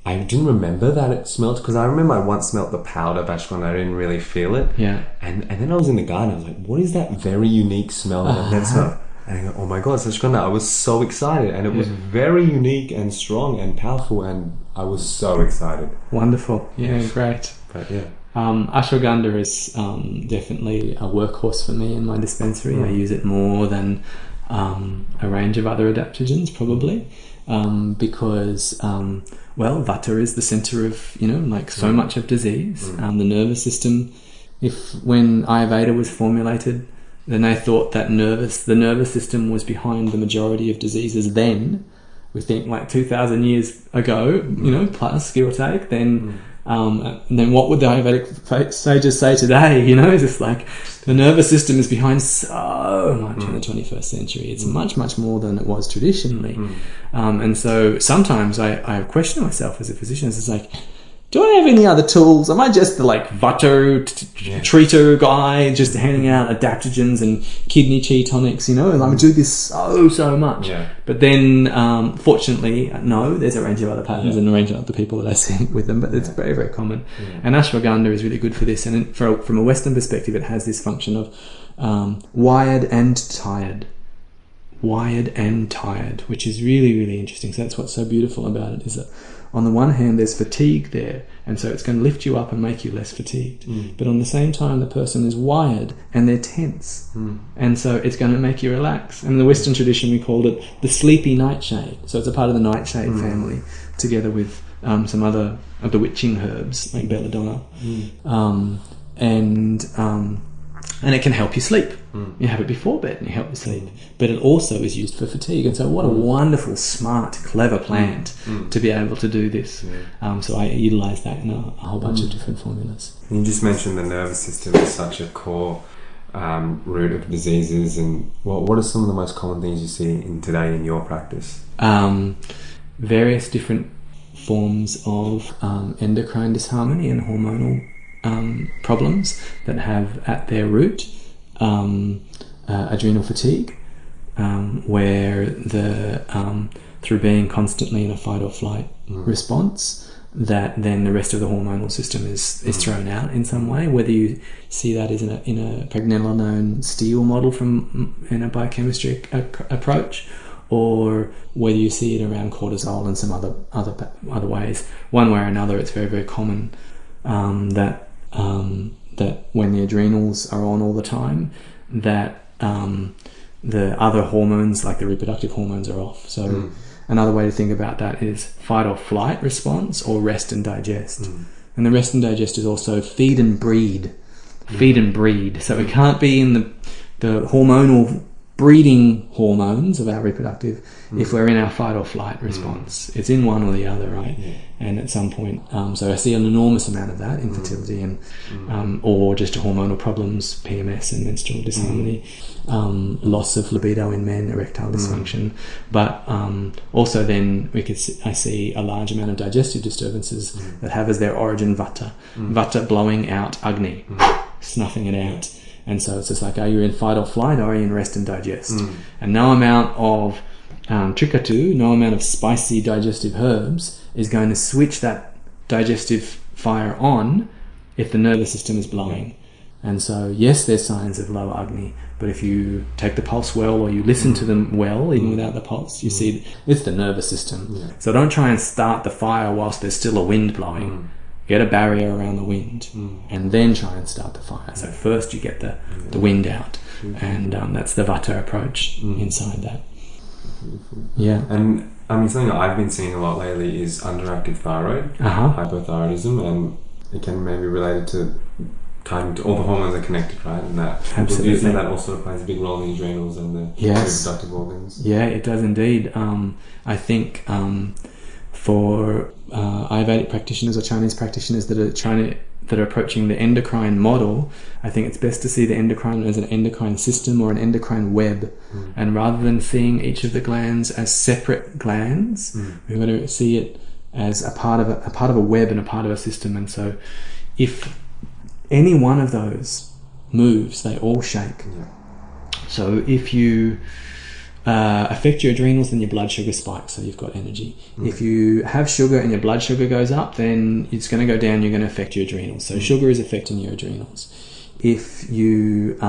I didn't remember that it smelled, because I remember I once smelled the powder of ashwagandha. I didn't really feel it. Yeah. And then I was in the garden. I was like, what is that very unique smell that I've never smelled? And I go, oh my God, it's ashwagandha. I was so excited, and it was very unique and strong and powerful, and I was so excited. Wonderful. Yeah, great. But yeah. Ashwagandha is definitely a workhorse for me in my dispensary. I use it more than a range of other adaptogens, probably, because Vata is the center of so much of disease. The nervous system. When Ayurveda was formulated, then they thought that the nervous system was behind the majority of diseases. Then we think like 2,000 years ago, plus give or take. Then what would the Ayurvedic sages say today? It's just like the nervous system is behind so much in the 21st century. It's much, much more than it was traditionally. And so sometimes I question myself as a physician. It's like, do I have any other tools? Am I just the Vata treater guy, just handing out adaptogens and kidney chi tonics, and I do this so much. Yeah. But then, fortunately, no, there's a range of other patterns and a range of other people that I see with them, but it's very, very common. Yeah. And ashwagandha is really good for this. And from a Western perspective, it has this function of wired and tired. Wired and tired, which is really, really interesting. So that's what's so beautiful about it, is that on the one hand, there's fatigue there, and so it's going to lift you up and make you less fatigued. But on the same time, the person is wired and they're tense, and so it's going to make you relax. And in the Western tradition, we called it the sleepy nightshade. So it's a part of the nightshade family, together with some other of the witching herbs like belladonna, and it can help you sleep. You have it before bed and you help you sleep. But it also is used for fatigue. And so what a wonderful, smart, clever plant to be able to do this. So I utilise that in a whole bunch of different formulas. You just mentioned the nervous system is such a core root of diseases. And what are some of the most common things you see today in your practice? Various different forms of endocrine disharmony and hormonal problems that have at their root adrenal fatigue, where through being constantly in a fight or flight response, that then the rest of the hormonal system is thrown out in some way. Whether you see that as in a pregnenolone steel model in a biochemistry approach, or whether you see it around cortisol and some other ways. One way or another, it's very, very common that when the adrenals are on all the time, that the other hormones, like the reproductive hormones, are off. So another way to think about that is fight or flight response, or rest and digest. And the rest and digest is also feed and breed. Feed and breed. So we can't be in the hormonal breeding hormones of our reproductive if we're in our fight or flight response. It's in one or the other, right? And at some point, so I see an enormous amount of that, infertility and or just hormonal problems, PMS and menstrual disharmony, loss of libido in men, erectile dysfunction, but also then I see a large amount of digestive disturbances that have as their origin Vata. Vata blowing out Agni, snuffing it out. And so it's just like, are you in fight or flight, or are you in rest and digest? And no amount of trikatu, no amount of spicy digestive herbs is going to switch that digestive fire on if the nervous system is blowing. And so, yes, there's signs of low Agni, but if you take the pulse well, or you listen to them well, even without the pulse, you see it's the nervous system. So don't try and start the fire whilst there's still a wind blowing. Get a barrier around the wind, and then try and start the fire. So first you get the wind out, and that's the Vata approach inside that. Yeah. And I mean, something that I've been seeing a lot lately is underactive thyroid, hypothyroidism, and it can maybe relate it to time to all the hormones are connected, right? And that Absolutely. So that also plays a big role in the adrenals and the reproductive organs. Yeah, it does indeed. I think for Ayurvedic practitioners or Chinese practitioners that are approaching the endocrine model, I think it's best to see the endocrine as an endocrine system or an endocrine web, and rather than seeing each of the glands as separate glands, we're going to see it as a part of a web and a part of a system. And so, if any one of those moves, they all shake. Yeah. So if you affect your adrenals, then your blood sugar spikes, so you've got energy. If you have sugar and your blood sugar goes up, then it's going to go down, you're going to affect your adrenals. So sugar is affecting your adrenals. If you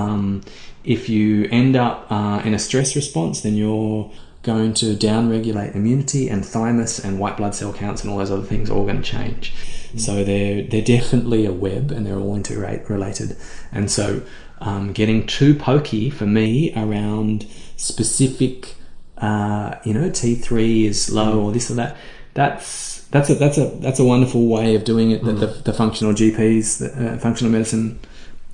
end up in a stress response, then you're going to downregulate immunity, and thymus and white blood cell counts and all those other things are all going to change. So they're definitely a web, and they're all interrelated. And so getting too pokey for me around specific, T3 is low or this or that. That's a wonderful way of doing it that the functional GPs, the functional medicine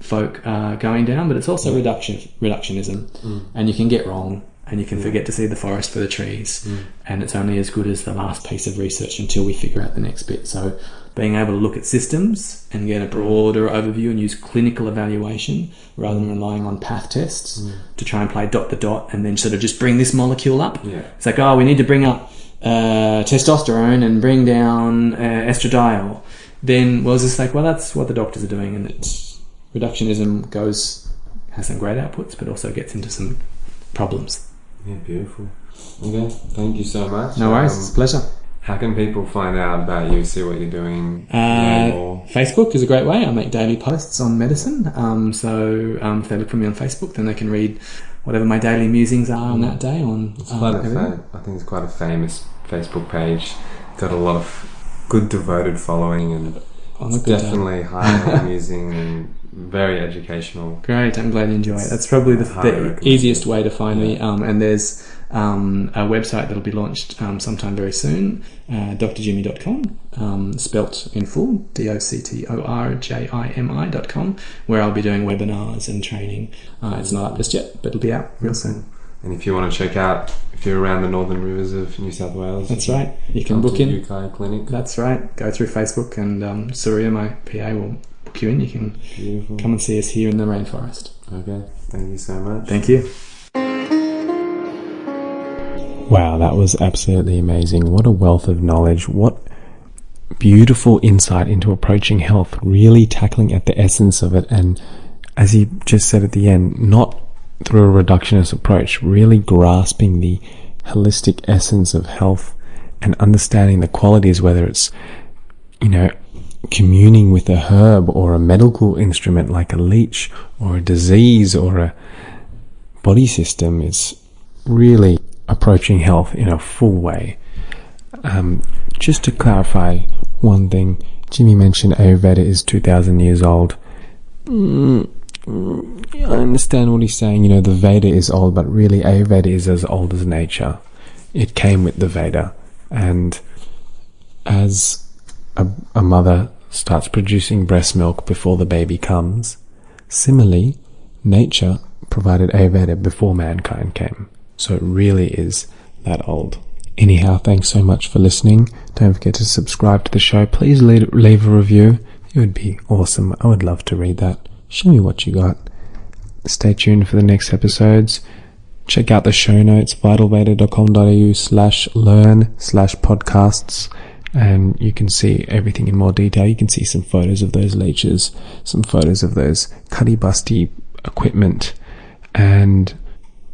folk are going down. But it's also reductionism, and you can get wrong. And you can forget to see the forest for the trees, and it's only as good as the last piece of research until we figure out the next bit. So being able to look at systems and get a broader overview and use clinical evaluation rather than relying on path tests to try and play dot the dot and then sort of just bring this molecule up. Yeah. It's like, we need to bring up testosterone and bring down estradiol. Then it's just like, that's what the doctors are doing, and it's reductionism has some great outputs, but also gets into some problems. Yeah, beautiful. Okay, thank you so much. No worries, it's a pleasure. How can people find out about you, see what you're doing? Facebook is a great way. I make daily posts on medicine. So if they look for me on Facebook, then they can read whatever my daily musings are on that day. I think it's quite a famous Facebook page. Got a lot of good devoted following, and it's definitely highly amusing and very educational. Great, I'm glad you enjoy it. That's probably the easiest way to find me. And there's a website that'll be launched sometime very soon, drjimi.com, spelt in full, doctorjimi.com, where I'll be doing webinars and training. It's not up just yet, but it'll be out real soon. And if you want to check out, if you're around the Northern Rivers of New South Wales, that's right. You can book in. UK clinic. That's right. Go through Facebook, and Surya, my PA, will book you in. You can come and see us here in the rainforest. Okay. Thank you so much. Thank you. Wow, that was absolutely amazing. What a wealth of knowledge. What beautiful insight into approaching health, really tackling at the essence of it. And as he just said at the end, not through a reductionist approach, really grasping the holistic essence of health and understanding the qualities, whether it's, communing with a herb or a medical instrument like a leech or a disease or a body system, is really approaching health in a full way. Just to clarify one thing, Jimi mentioned Ayurveda is 2,000 years old. I understand what he's saying. The Veda is old, but really Ayurveda is as old as nature. It came with the Veda, and as a mother starts producing breast milk before the baby comes, similarly, nature provided Ayurveda before mankind came. So it really is that old. Anyhow, thanks so much for listening. Don't forget to subscribe to the show. Please leave a review. It would be awesome. I would love to read that. Show me what you got. Stay tuned for the next episodes. Check out the show notes, vitalveda.com.au/learn/podcasts, and you can see everything in more detail. You can see some photos of those leeches, some photos of those cuddy busty equipment, and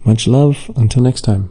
much love. Until next time.